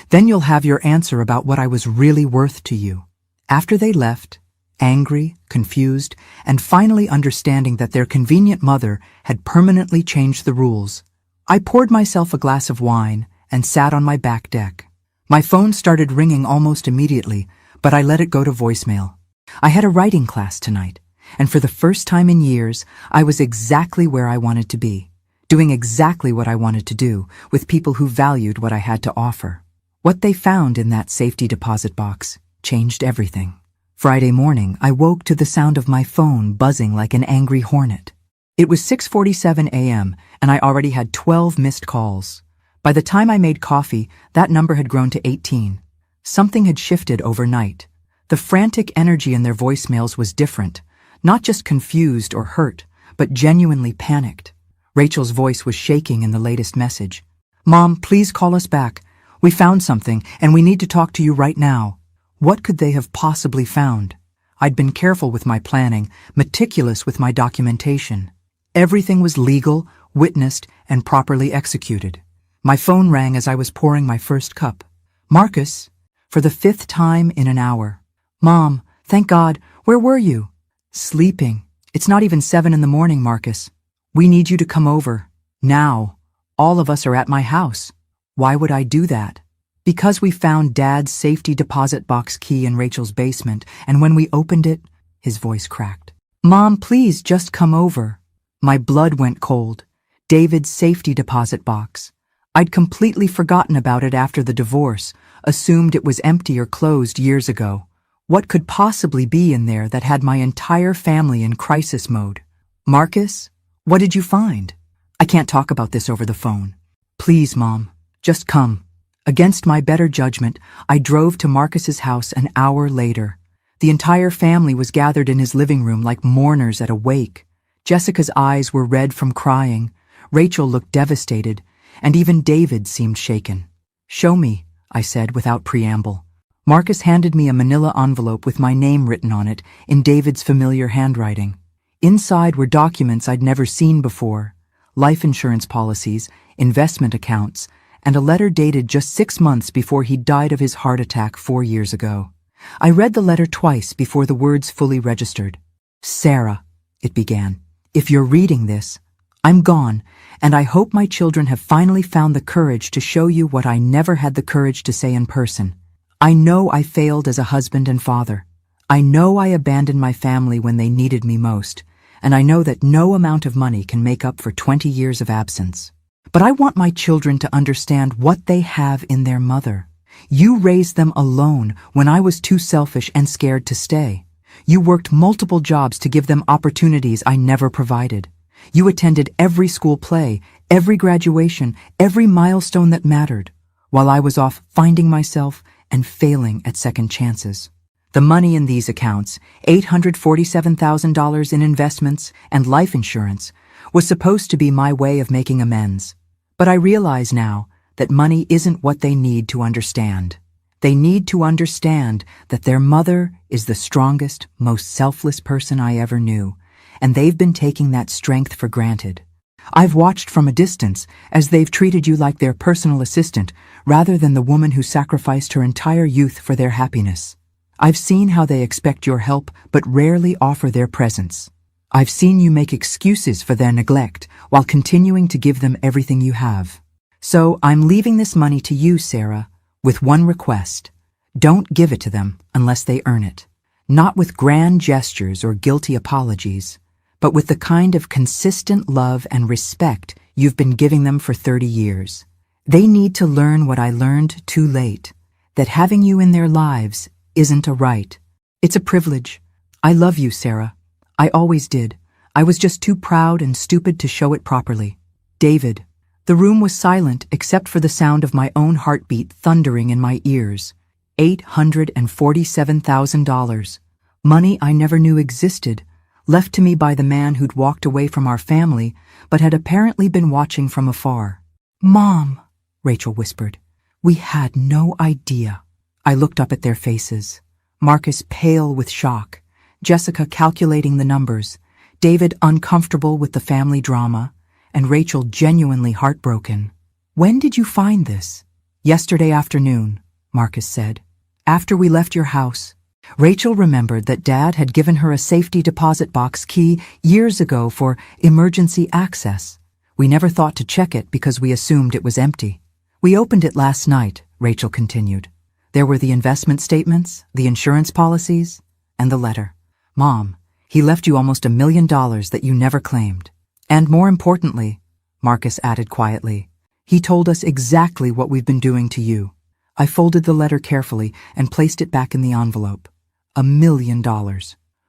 S1: then you'll have your answer about what I was really worth to you. After they left, angry, confused, and finally understanding that their convenient mother had permanently changed the rules, I poured myself a glass of wine and sat on my back deck. My phone started ringing almost immediately, but I let it go to voicemail. I had a writing class tonight, and for the first time in years, I was exactly where I wanted to be, doing exactly what I wanted to do, with people who valued what I had to offer. What they found in that safety deposit box changed everything. Friday morning, I woke to the sound of my phone buzzing like an angry hornet. It was 6:47 a.m., and I already had 12 missed calls. By the time I made coffee, that number had grown to 18. Something had shifted overnight. The frantic energy in their voicemails was different, not just confused or hurt, but genuinely panicked. Rachel's voice was shaking in the latest message. Mom, please call us back. We found something, and we need to talk to you right now. What could they have possibly found? I'd been careful with my planning, meticulous with my documentation. Everything was legal, witnessed, and properly executed. My phone rang as I was pouring my first cup. Marcus, for the 5th time in an hour. Mom, thank God, where were you? Sleeping. It's not even 7 in the morning, Marcus. We need you to come over. Now. All of us are at my house. Why would I do that? Because we found Dad's safety deposit box key in Rachel's basement, and when we opened it, his voice cracked. Mom, please just come over. My blood went cold. David's safety deposit box. I'd completely forgotten about it after the divorce, assumed it was empty or closed years ago. What could possibly be in there that had my entire family in crisis mode? Marcus, what did you find? I can't talk about this over the phone. Please, Mom, just come. Against my better judgment, I drove to Marcus's house an hour later. The entire family was gathered in his living room like mourners at a wake. Jessica's eyes were red from crying. Rachel looked devastated, and even David seemed shaken. Show me, I said without preamble. Marcus handed me a manila envelope with my name written on it in David's familiar handwriting. Inside were documents I'd never seen before, life insurance policies, investment accounts, and a letter dated just 6 months before he died of his heart attack 4 years ago. I read the letter twice before the words fully registered. Sarah, it began, if you're reading this, I'm gone, and I hope my children have finally found the courage to show you what I never had the courage to say in person. I know I failed as a husband and father. I know I abandoned my family when they needed me most, and I know that no amount of money can make up for 20 years of absence. But I want my children to understand what they have in their mother. You raised them alone when I was too selfish and scared to stay. You worked multiple jobs to give them opportunities I never provided. You attended every school play, every graduation, every milestone that mattered, while I was off finding myself and failing at second chances. The money in these accounts, $847,000 in investments and life insurance, was supposed to be my way of making amends. But I realize now that money isn't what they need to understand. They need to understand that their mother is the strongest, most selfless person I ever knew, and they've been taking that strength for granted. I've watched from a distance as they've treated you like their personal assistant rather than the woman who sacrificed her entire youth for their happiness. I've seen how they expect your help but rarely offer their presence. I've seen you make excuses for their neglect while continuing to give them everything you have. So I'm leaving this money to you, Sarah, with one request. Don't give it to them unless they earn it. Not with grand gestures or guilty apologies, but with the kind of consistent love and respect you've been giving them for 30 years. They need to learn what I learned too late, that having you in their lives isn't a right. It's a privilege. I love you, Sarah. I always did. I was just too proud and stupid to show it properly. David. The room was silent except for the sound of my own heartbeat thundering in my ears. $847,000. Money I never knew existed, left to me by the man who'd walked away from our family but had apparently been watching from afar. Mom, Rachel whispered. We had no idea. I looked up at their faces. Marcus pale with shock, Jessica calculating the numbers, David uncomfortable with the family drama, and Rachel genuinely heartbroken. When did you find this? Yesterday afternoon, Marcus said. After we left your house. Rachel remembered that Dad had given her a safety deposit box key years ago for emergency access. We never thought to check it because we assumed it was empty. We opened it last night, Rachel continued. There were the investment statements, the insurance policies, and the letter. Mom, he left you almost $1 million that you never claimed. And more importantly, Marcus added quietly, he told us exactly what we've been doing to you. I folded the letter carefully and placed it back in the envelope. $1 million.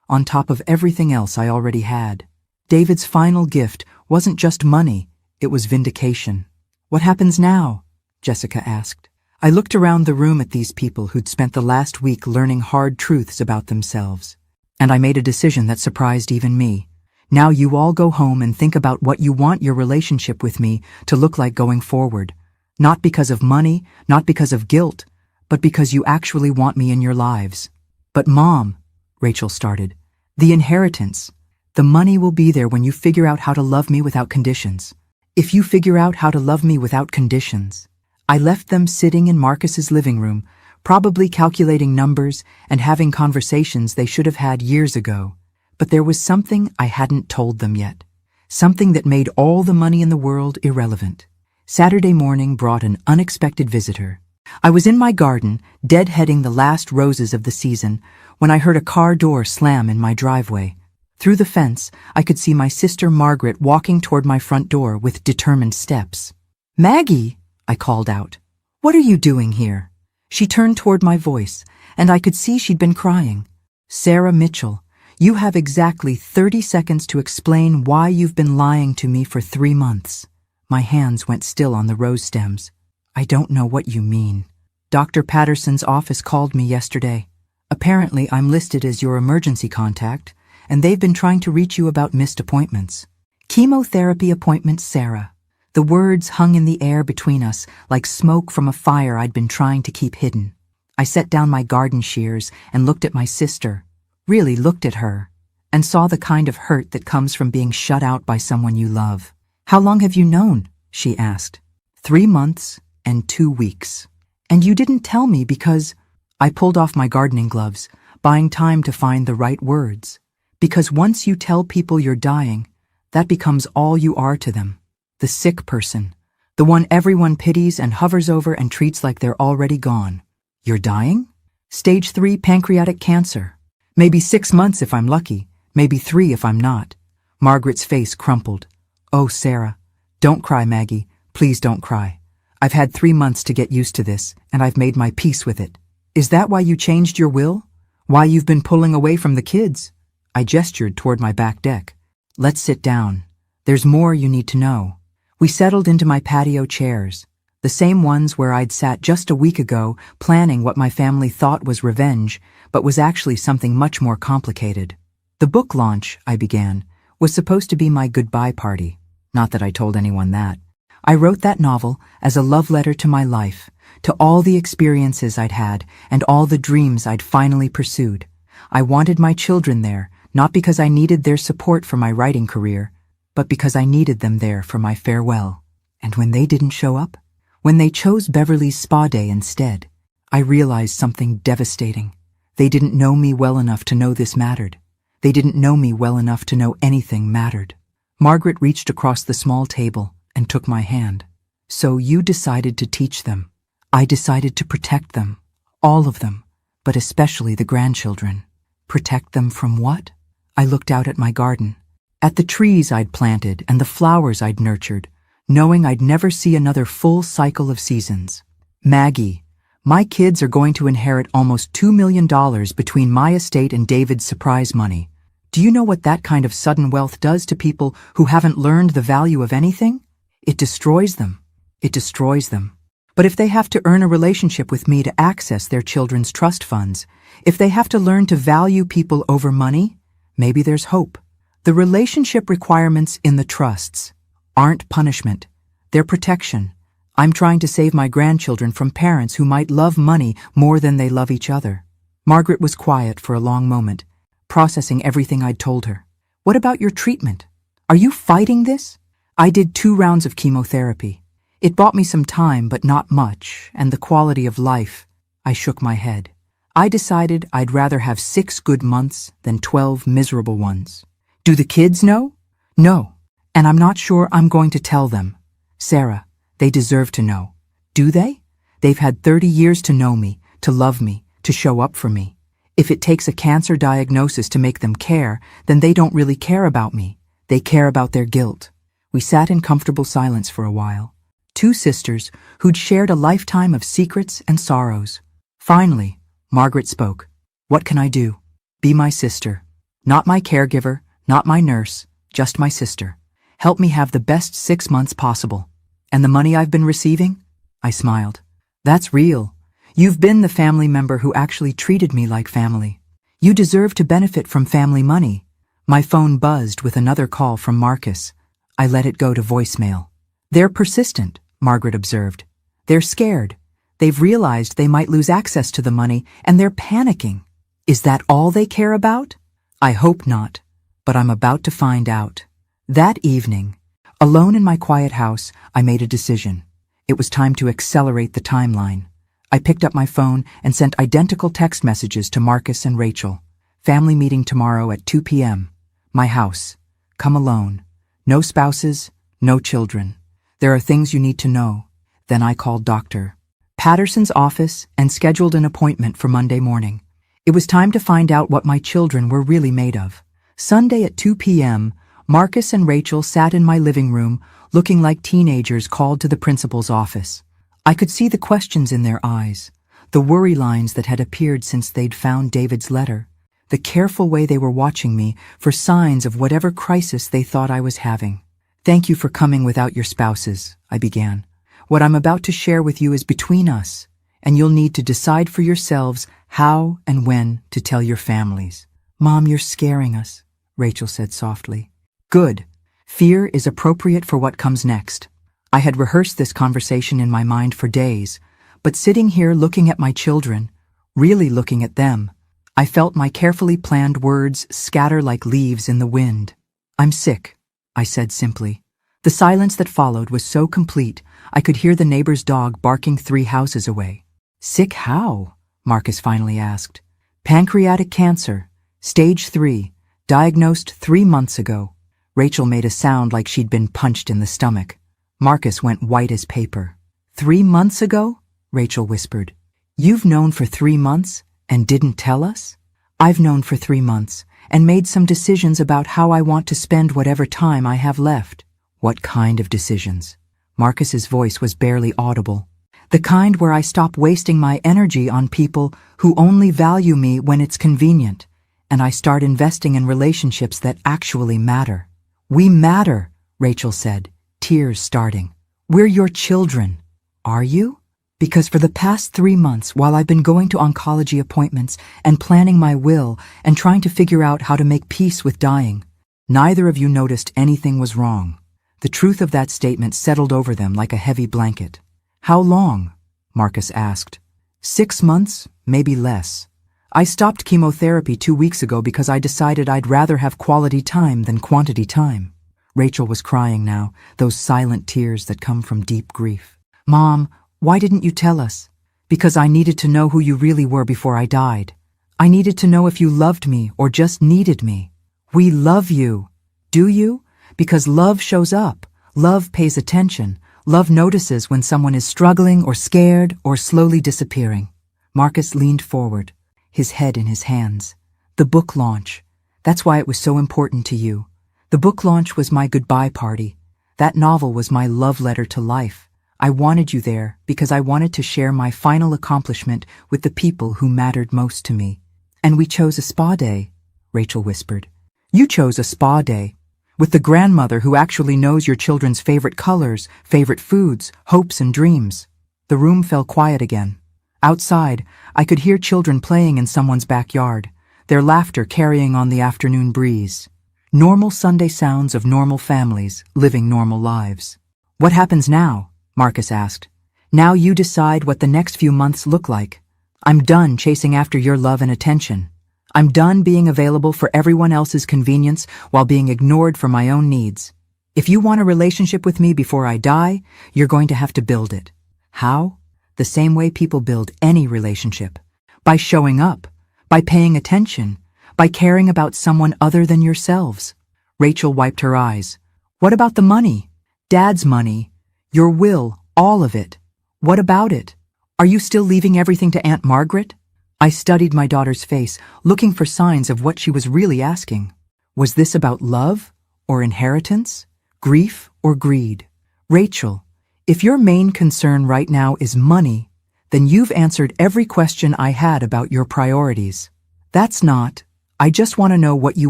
S1: On top of everything else I already had. David's final gift wasn't just money, it was vindication. What happens now? Jessica asked. I looked around the room at these people who'd spent the last week learning hard truths about themselves. And I made a decision that surprised even me. Now you all go home and think about what you want your relationship with me to look like going forward. Not because of money, not because of guilt, but because you actually want me in your lives. But Mom, Rachel started, the inheritance, the money will be there when you figure out how to love me without conditions. If you figure out how to love me without conditions. I left them sitting in Marcus's living room, probably calculating numbers and having conversations they should have had years ago. But there was something I hadn't told them yet. Something that made all the money in the world irrelevant. Saturday morning brought an unexpected visitor. I was in my garden, deadheading the last roses of the season, when I heard a car door slam in my driveway. Through the fence, I could see my sister Margaret walking toward my front door with determined steps. Maggie, I called out. What are you doing here? She turned toward my voice, and I could see she'd been crying. Sarah Mitchell, you have exactly 30 seconds to explain why you've been lying to me for 3 months. My hands went still on the rose stems. I don't know what you mean. Dr. Patterson's office called me yesterday. Apparently, I'm listed as your emergency contact, and they've been trying to reach you about missed appointments. Chemotherapy appointment, Sarah. The words hung in the air between us like smoke from a fire I'd been trying to keep hidden. I set down my garden shears and looked at my sister, really looked at her, and saw the kind of hurt that comes from being shut out by someone you love. How long have you known? She asked. 3 months and 2 weeks. And you didn't tell me because I pulled off my gardening gloves, buying time to find the right words. Because once you tell people you're dying, that becomes all you are to them. The sick person. The one everyone pities and hovers over and treats like they're already gone. You're dying? Stage 3 pancreatic cancer. Maybe 6 months if I'm lucky, maybe 3 if I'm not. Margaret's face crumpled. Oh, Sarah. Don't cry, Maggie. Please don't cry. I've had 3 months to get used to this, and I've made my peace with it. Is that why you changed your will? Why you've been pulling away from the kids? I gestured toward my back deck. Let's sit down. There's more you need to know. We settled into my patio chairs, the same ones where I'd sat just a week ago planning what my family thought was revenge, but was actually something much more complicated. The book launch, I began, was supposed to be my goodbye party. Not that I told anyone that. I wrote that novel as a love letter to my life, to all the experiences I'd had and all the dreams I'd finally pursued. I wanted my children there, not because I needed their support for my writing career, but because I needed them there for my farewell. And when they didn't show up, when they chose Beverly's spa day instead, I realized something devastating. They didn't know me well enough to know this mattered. They didn't know me well enough to know anything mattered. Margaret reached across the small table and took my hand. So you decided to teach them. I decided to protect them. All of them, but especially the grandchildren. Protect them from what? I looked out at my garden, at the trees I'd planted and the flowers I'd nurtured, knowing I'd never see another full cycle of seasons. Maggie, my kids are going to inherit almost $2 million between my estate and David's surprise money. Do you know what that kind of sudden wealth does to people who haven't learned the value of anything? It destroys them. It destroys them. But if they have to earn a relationship with me to access their children's trust funds, if they have to learn to value people over money, maybe there's hope. The relationship requirements in the trusts aren't punishment. They're protection. I'm trying to save my grandchildren from parents who might love money more than they love each other. Margaret was quiet for a long moment, processing everything I'd told her. What about your treatment? Are you fighting this? I did 2 rounds of chemotherapy. It bought me some time, but not much, and the quality of life. I shook my head. I decided I'd rather have 6 good months than 12 miserable ones. Do the kids know? No, and I'm not sure I'm going to tell them. Sarah, they deserve to know. Do they? They've had 30 years to know me, to love me, to show up for me. If it takes a cancer diagnosis to make them care, then they don't really care about me. They care about their guilt. We sat in comfortable silence for a while. 2 sisters who'd shared a lifetime of secrets and sorrows. Finally, Margaret spoke. What can I do? Be my sister. Not my caregiver, not my nurse, just my sister. Help me have the best 6 months possible. And the money I've been receiving? I smiled. That's real. You've been the family member who actually treated me like family. You deserve to benefit from family money. My phone buzzed with another call from Marcus. I let it go to voicemail. They're persistent, Margaret observed. They're scared. They've realized they might lose access to the money, and they're panicking. Is that all they care about? I hope not, but I'm about to find out. That evening, alone in my quiet house, I made a decision. It was time to accelerate the timeline. I picked up my phone and sent identical text messages to Marcus and Rachel. Family meeting tomorrow at 2 p.m. My house. Come alone. No spouses, no children. There are things you need to know. Then I called Dr. Patterson's office and scheduled an appointment for Monday morning. It was time to find out what my children were really made of. Sunday at 2 p.m., Marcus and Rachel sat in my living room, looking like teenagers called to the principal's office. I could see the questions in their eyes, the worry lines that had appeared since they'd found David's letter, the careful way they were watching me for signs of whatever crisis they thought I was having. Thank you for coming without your spouses, I began. What I'm about to share with you is between us, and you'll need to decide for yourselves how and when to tell your families. Mom, you're scaring us, Rachel said softly. Good. Fear is appropriate for what comes next. I had rehearsed this conversation in my mind for days, but sitting here looking at my children, really looking at them, I felt my carefully planned words scatter like leaves in the wind. I'm sick, I said simply. The silence that followed was so complete, I could hear the neighbor's dog barking 3 houses away. Sick how? Marcus finally asked. Pancreatic cancer, stage 3, diagnosed 3 months ago. Rachel made a sound like she'd been punched in the stomach. Marcus went white as paper. 3 months ago? Rachel whispered. You've known for 3 months and didn't tell us? I've known for 3 months and made some decisions about how I want to spend whatever time I have left. What kind of decisions? Marcus's voice was barely audible. The kind where I stop wasting my energy on people who only value me when it's convenient, and I start investing in relationships that actually matter. We matter, Rachel said, tears starting. We're your children. Are you? Because for the past 3 months, while I've been going to oncology appointments and planning my will and trying to figure out how to make peace with dying, neither of you noticed anything was wrong. The truth of that statement settled over them like a heavy blanket. How long? Marcus asked. 6 months, maybe less. I stopped chemotherapy 2 weeks ago because I decided I'd rather have quality time than quantity time. Rachel was crying now, those silent tears that come from deep grief. Mom, why didn't you tell us? Because I needed to know who you really were before I died. I needed to know if you loved me or just needed me. We love you. Do you? Because love shows up. Love pays attention. Love notices when someone is struggling or scared or slowly disappearing. Marcus leaned forward, his head in his hands. The book launch. That's why it was so important to you. The book launch was my goodbye party. That novel was my love letter to life. I wanted you there because I wanted to share my final accomplishment with the people who mattered most to me. And we chose a spa day, Rachel whispered. You chose a spa day, with the grandmother who actually knows your children's favorite colors, favorite foods, hopes and dreams. The room fell quiet again. Outside, I could hear children playing in someone's backyard, their laughter carrying on the afternoon breeze. Normal Sunday sounds of normal families living normal lives. What happens now? Marcus asked. Now you decide what the next few months look like. I'm done chasing after your love and attention. I'm done being available for everyone else's convenience while being ignored for my own needs. If you want a relationship with me before I die, you're going to have to build it. How? The same way people build any relationship. By showing up, by paying attention, by caring about someone other than yourselves. Rachel wiped her eyes. What about the money? Dad's money. Your will, all of it. What about it? Are you still leaving everything to Aunt Margaret? I studied my daughter's face, looking for signs of what she was really asking. Was this about love or inheritance, grief or greed? Rachel, if your main concern right now is money, then you've answered every question I had about your priorities. That's not. I just want to know what you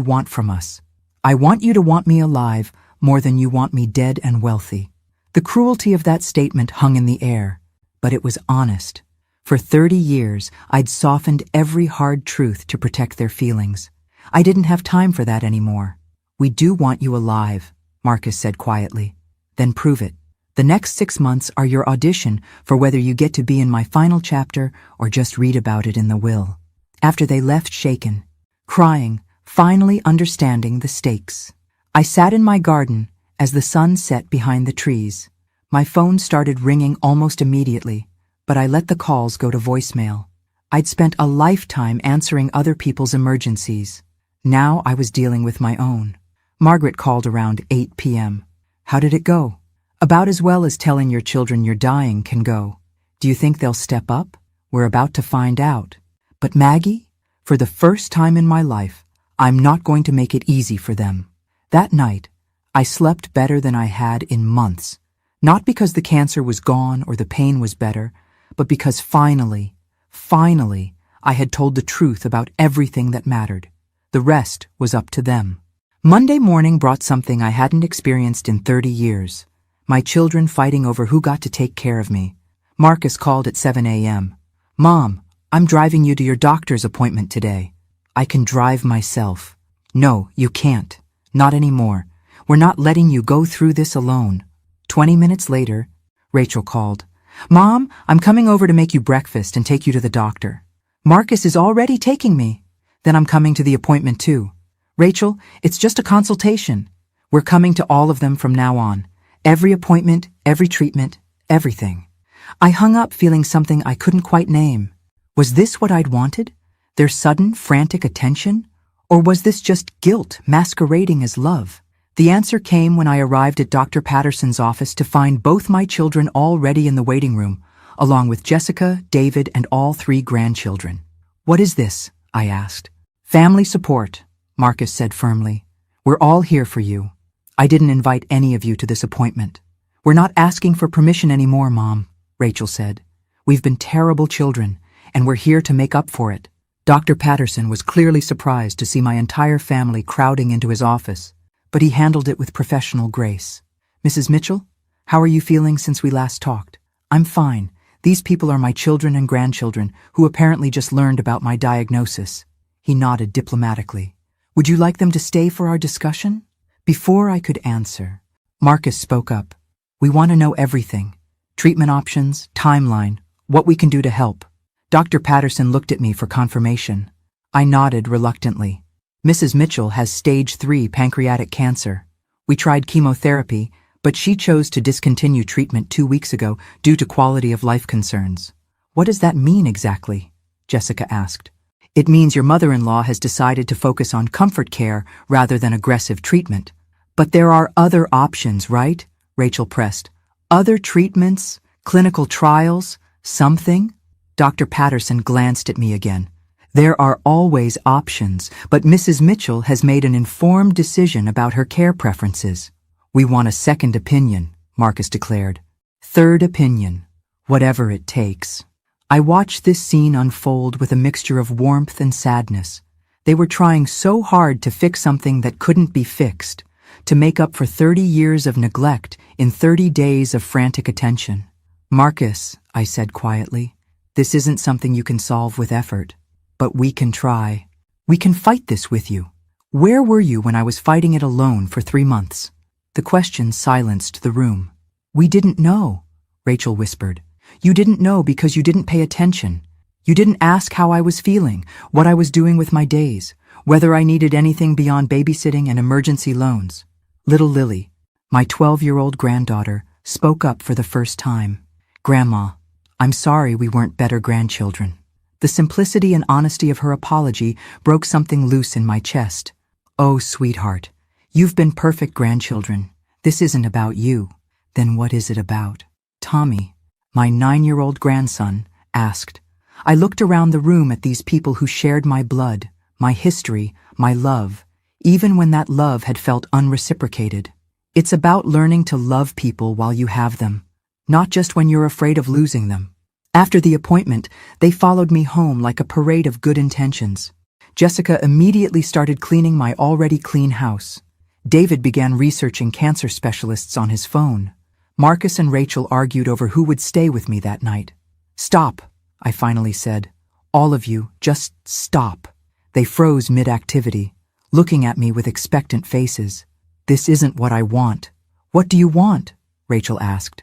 S1: want from us. I want you to want me alive more than you want me dead and wealthy. The cruelty of that statement hung in the air, but it was honest. For 30 years, I'd softened every hard truth to protect their feelings. I didn't have time for that anymore. We do want you alive, Marcus said quietly. Then prove it. The next 6 months are your audition for whether you get to be in my final chapter or just read about it in the will. After they left shaken, crying, finally understanding the stakes. I sat in my garden as the sun set behind the trees. My phone started ringing almost immediately, but I let the calls go to voicemail. I'd spent a lifetime answering other people's emergencies. Now I was dealing with my own. Margaret called around 8 p.m. How did it go? About as well as telling your children you're dying can go. Do you think they'll step up? We're about to find out. But Maggie, for the first time in my life, I'm not going to make it easy for them. That night, I slept better than I had in months. Not because the cancer was gone or the pain was better, but because finally, I had told the truth about everything that mattered. The rest was up to them. Monday morning brought something I hadn't experienced in 30 years. My children fighting over who got to take care of me. Marcus called at 7 a.m. Mom, I'm driving you to your doctor's appointment today. I can drive myself. No, you can't. Not anymore. We're not letting you go through this alone. 20 minutes later, Rachel called. Mom, I'm coming over to make you breakfast and take you to the doctor. Marcus is already taking me. Then I'm coming to the appointment too. Rachel, it's just a consultation. We're coming to all of them from now on. Every appointment, every treatment, everything. I hung up feeling something I couldn't quite name. Was this what I'd wanted? Their sudden, frantic attention? Or was this just guilt masquerading as love? The answer came when I arrived at Dr. Patterson's office to find both my children already in the waiting room, along with Jessica, David, and all 3 grandchildren. What is this? I asked. Family support, Marcus said firmly. We're all here for you. I didn't invite any of you to this appointment. We're not asking for permission anymore, Mom, Rachel said. We've been terrible children, and we're here to make up for it. Dr. Patterson was clearly surprised to see my entire family crowding into his office, but he handled it with professional grace. Mrs. Mitchell, how are you feeling since we last talked? I'm fine. These people are my children and grandchildren who apparently just learned about my diagnosis. He nodded diplomatically. Would you like them to stay for our discussion? Before I could answer, Marcus spoke up. We want to know everything. Treatment options, timeline, what we can do to help. Dr. Patterson looked at me for confirmation. I nodded reluctantly. Mrs. Mitchell has stage 3 pancreatic cancer. We tried chemotherapy, but she chose to discontinue treatment 2 weeks ago due to quality of life concerns. What does that mean exactly? Jessica asked. It means your mother-in-law has decided to focus on comfort care rather than aggressive treatment. But there are other options, right? Rachel pressed. Other treatments? Clinical trials? Something? Dr. Patterson glanced at me again. There are always options, but Mrs. Mitchell has made an informed decision about her care preferences. We want a second opinion, Marcus declared. Third opinion, whatever it takes. I watched this scene unfold with a mixture of warmth and sadness. They were trying so hard to fix something that couldn't be fixed, to make up for 30 years of neglect in 30 days of frantic attention. Marcus, I said quietly, this isn't something you can solve with effort. But we can try. We can fight this with you. Where were you when I was fighting it alone for 3 months? The question silenced the room. We didn't know, Rachel whispered. You didn't know because you didn't pay attention. You didn't ask how I was feeling, what I was doing with my days, whether I needed anything beyond babysitting and emergency loans. Little Lily, my 12-year-old granddaughter, spoke up for the first time. Grandma, I'm sorry we weren't better grandchildren. The simplicity and honesty of her apology broke something loose in my chest. Oh, sweetheart, you've been perfect grandchildren. This isn't about you. Then what is it about? Tommy, my 9-year-old grandson, asked. I looked around the room at these people who shared my blood, my history, my love, even when that love had felt unreciprocated. It's about learning to love people while you have them, not just when you're afraid of losing them. After the appointment, they followed me home like a parade of good intentions. Jessica immediately started cleaning my already clean house. David began researching cancer specialists on his phone. Marcus and Rachel argued over who would stay with me that night. Stop, I finally said. All of you, just stop. They froze mid-activity, looking at me with expectant faces. This isn't what I want. What do you want? Rachel asked.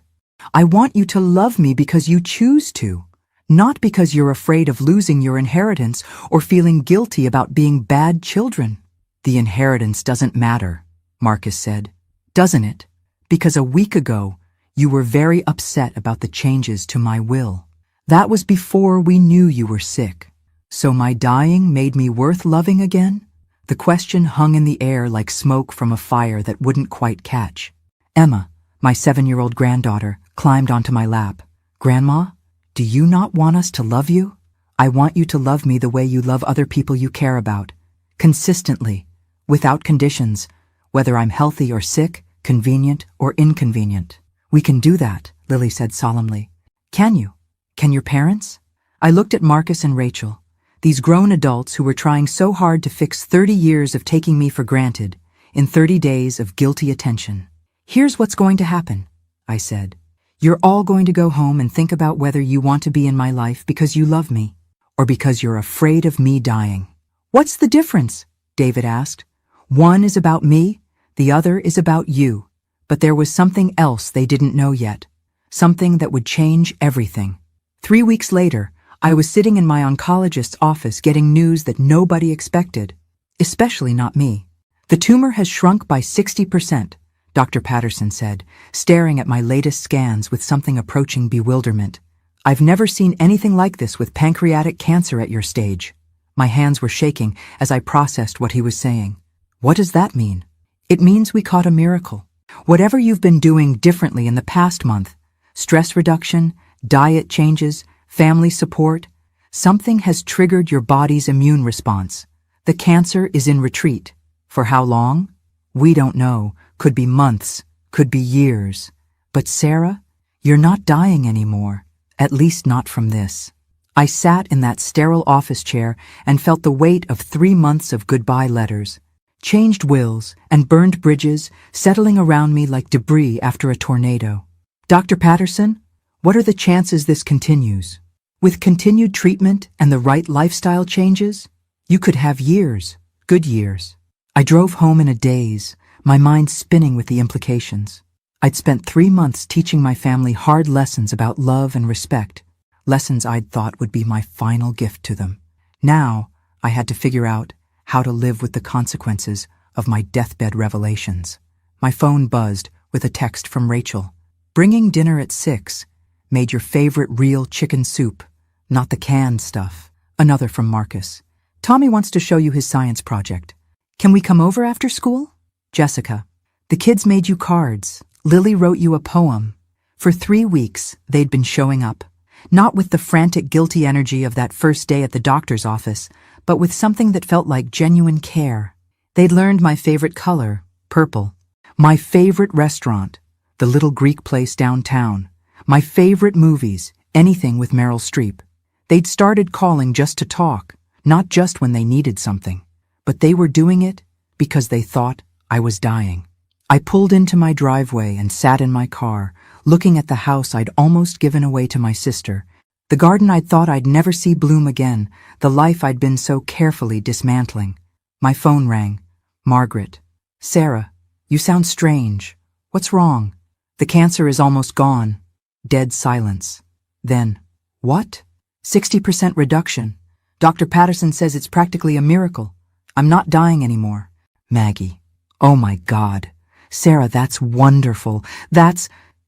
S1: I want you to love me because you choose to, not because you're afraid of losing your inheritance or feeling guilty about being bad children. The inheritance doesn't matter, Marcus said. Doesn't it? Because a week ago, you were very upset about the changes to my will. That was before we knew you were sick. So my dying made me worth loving again? The question hung in the air like smoke from a fire that wouldn't quite catch. Emma, my 7-year-old granddaughter, climbed onto my lap. Grandma, do you not want us to love you? I want you to love me the way you love other people you care about. Consistently, without conditions, whether I'm healthy or sick, convenient or inconvenient. We can do that, Lily said solemnly. Can you? Can your parents? I looked at Marcus and Rachel, these grown adults who were trying so hard to fix 30 years of taking me for granted in 30 days of guilty attention. Here's what's going to happen, I said. You're all going to go home and think about whether you want to be in my life because you love me, or because you're afraid of me dying. What's the difference? David asked. One is about me, the other is about you. But there was something else they didn't know yet, something that would change everything. 3 weeks later, I was sitting in my oncologist's office getting news that nobody expected, especially not me. The tumor has shrunk by 60%. Dr. Patterson said, staring at my latest scans with something approaching bewilderment. I've never seen anything like this with pancreatic cancer at your stage. My hands were shaking as I processed what he was saying. What does that mean? It means we caught a miracle. Whatever you've been doing differently in the past month, stress reduction, diet changes, family support, something has triggered your body's immune response. The cancer is in retreat. For how long? We don't know. Could be months, could be years. But Sarah, you're not dying anymore, at least not from this. I sat in that sterile office chair and felt the weight of 3 months of goodbye letters, changed wills and burned bridges settling around me like debris after a tornado. Dr. Patterson, what are the chances this continues? With continued treatment and the right lifestyle changes, you could have years, good years. I drove home in a daze, my mind spinning with the implications. I'd spent 3 months teaching my family hard lessons about love and respect, lessons I'd thought would be my final gift to them. Now, I had to figure out how to live with the consequences of my deathbed revelations. My phone buzzed with a text from Rachel. Bringing dinner at 6. Made your favorite real chicken soup, not the canned stuff. Another from Marcus. Tommy wants to show you his science project. Can we come over after school? Jessica. The kids made you cards. Lily wrote you a poem. For 3 weeks, they'd been showing up. Not with the frantic, guilty energy of that first day at the doctor's office, but with something that felt like genuine care. They'd learned my favorite color, purple. My favorite restaurant, the little Greek place downtown. My favorite movies, anything with Meryl Streep. They'd started calling just to talk, not just when they needed something. But they were doing it because they thought I was dying. I pulled into my driveway and sat in my car, looking at the house I'd almost given away to my sister, the garden I'd thought I'd never see bloom again, the life I'd been so carefully dismantling. My phone rang. Margaret. Sarah, you sound strange. What's wrong? The cancer is almost gone. Dead silence. Then, what? 60% reduction. Dr. Patterson says it's practically a miracle. I'm not dying anymore. Maggie. Oh my God. Sarah, that's wonderful.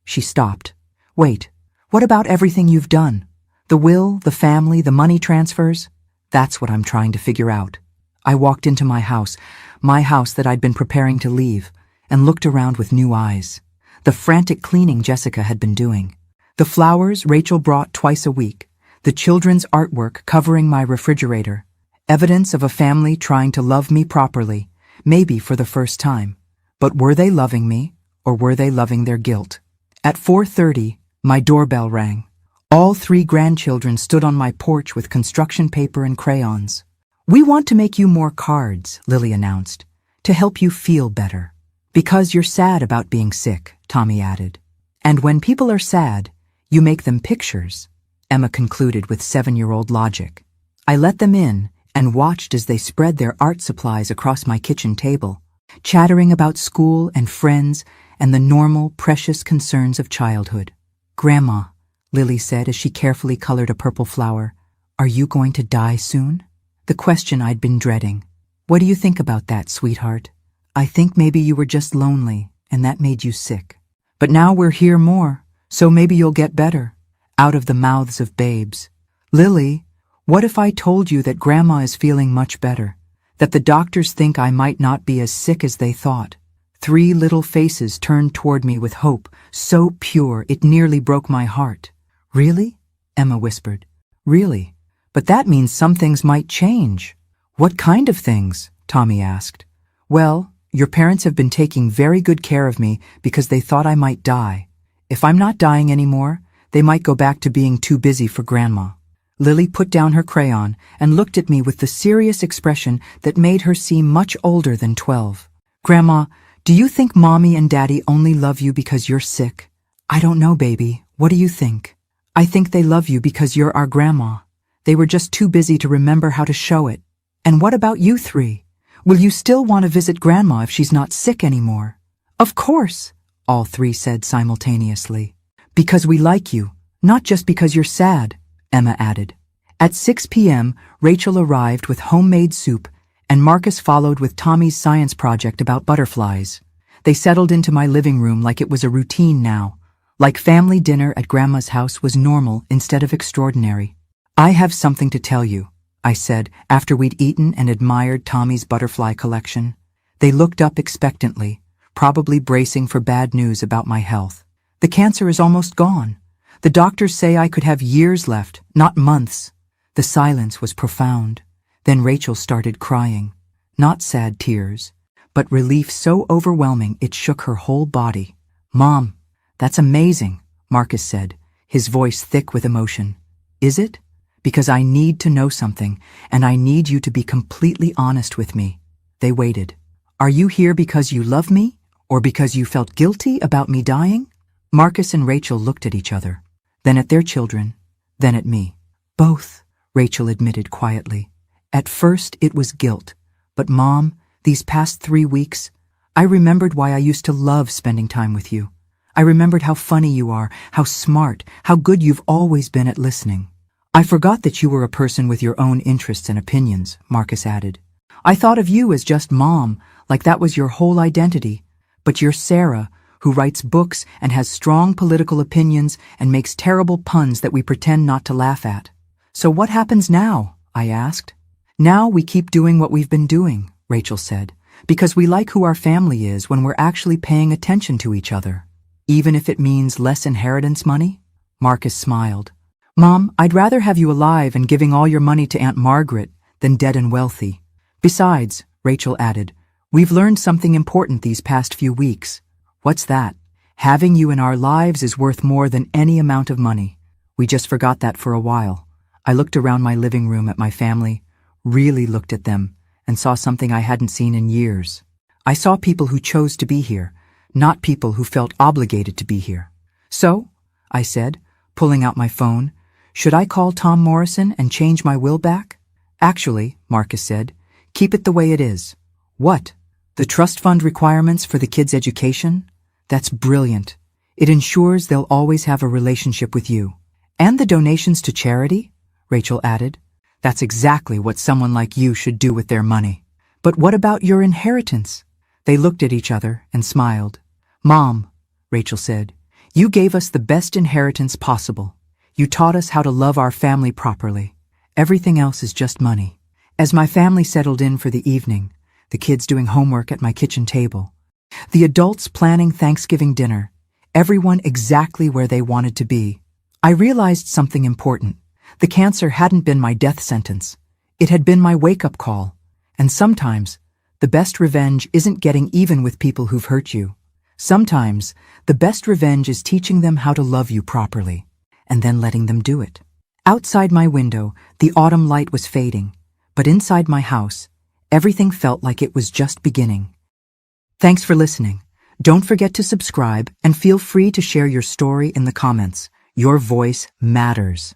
S1: She stopped. Wait, what about everything you've done? The will, the family, the money transfers? That's what I'm trying to figure out. I walked into my house that I'd been preparing to leave, and looked around with new eyes. The frantic cleaning Jessica had been doing. The flowers Rachel brought twice a week. The children's artwork covering my refrigerator. Evidence of a family trying to love me properly, maybe for the first time. But were they loving me, or were they loving their guilt? At 4:30, my doorbell rang. All 3 grandchildren stood on my porch with construction paper and crayons. We want to make you more cards, Lily announced, to help you feel better. Because you're sad about being sick, Tommy added. And when people are sad, you make them pictures, Emma concluded with 7-year-old logic. I let them in and watched as they spread their art supplies across my kitchen table, chattering about school and friends and the normal, precious concerns of childhood. Grandma, Lily said as she carefully colored a purple flower, are you going to die soon? The question I'd been dreading. What do you think about that, sweetheart? I think maybe you were just lonely, and that made you sick. But now we're here more, so maybe you'll get better. Out of the mouths of babes. Lily, what if I told you that Grandma is feeling much better? That the doctors think I might not be as sick as they thought? 3 little faces turned toward me with hope, so pure it nearly broke my heart. Really? Emma whispered. Really? But that means some things might change. What kind of things? Tommy asked. Well, your parents have been taking very good care of me because they thought I might die. If I'm not dying anymore, they might go back to being too busy for Grandma. Lily put down her crayon and looked at me with the serious expression that made her seem much older than 12. Grandma, do you think Mommy and Daddy only love you because you're sick? I don't know, baby. What do you think? I think they love you because you're our grandma. They were just too busy to remember how to show it. And what about you 3? Will you still want to visit Grandma if she's not sick anymore? Of course, all 3 said simultaneously. Because we like you, not just because you're sad, Emma added. At 6 p.m., Rachel arrived with homemade soup, and Marcus followed with Tommy's science project about butterflies. They settled into my living room like it was a routine now, like family dinner at Grandma's house was normal instead of extraordinary. I have something to tell you, I said after we'd eaten and admired Tommy's butterfly collection. They looked up expectantly, probably bracing for bad news about my health. The cancer is almost gone. The doctors say I could have years left, not months. The silence was profound. Then Rachel started crying. Not sad tears, but relief so overwhelming it shook her whole body. Mom, that's amazing, Marcus said, his voice thick with emotion. Is it? Because I need to know something, and I need you to be completely honest with me. They waited. Are you here because you love me, or because you felt guilty about me dying? Marcus and Rachel looked at each other, then at their children, then at me. Both, Rachel admitted quietly. At first it was guilt, but Mom, these past 3 weeks, I remembered why I used to love spending time with you. I remembered how funny you are, how smart, how good you've always been at listening. I forgot that you were a person with your own interests and opinions, Marcus added. I thought of you as just Mom, like that was your whole identity. But you're Sarah, who writes books and has strong political opinions and makes terrible puns that we pretend not to laugh at. So what happens now? I asked. Now we keep doing what we've been doing, Rachel said, because we like who our family is when we're actually paying attention to each other. Even if it means less inheritance money? Marcus smiled. Mom, I'd rather have you alive and giving all your money to Aunt Margaret than dead and wealthy. Besides, Rachel added, we've learned something important these past few weeks. What's that? Having you in our lives is worth more than any amount of money. We just forgot that for a while. I looked around my living room at my family, really looked at them, and saw something I hadn't seen in years. I saw people who chose to be here, not people who felt obligated to be here. So, I said, pulling out my phone, should I call Tom Morrison and change my will back? Actually, Marcus said, keep it the way it is. What? The trust fund requirements for the kids' education? That's brilliant. It ensures they'll always have a relationship with you. And the donations to charity? Rachel added. That's exactly what someone like you should do with their money. But what about your inheritance? They looked at each other and smiled. Mom, Rachel said, you gave us the best inheritance possible. You taught us how to love our family properly. Everything else is just money. As my family settled in for the evening, the kids doing homework at my kitchen table, the adults planning Thanksgiving dinner, everyone exactly where they wanted to be, I realized something important. The cancer hadn't been my death sentence. It had been my wake-up call. And sometimes, the best revenge isn't getting even with people who've hurt you. Sometimes, the best revenge is teaching them how to love you properly, and then letting them do it. Outside my window, the autumn light was fading, but inside my house, everything felt like it was just beginning. Thanks for listening. Don't forget to subscribe and feel free to share your story in the comments. Your voice matters.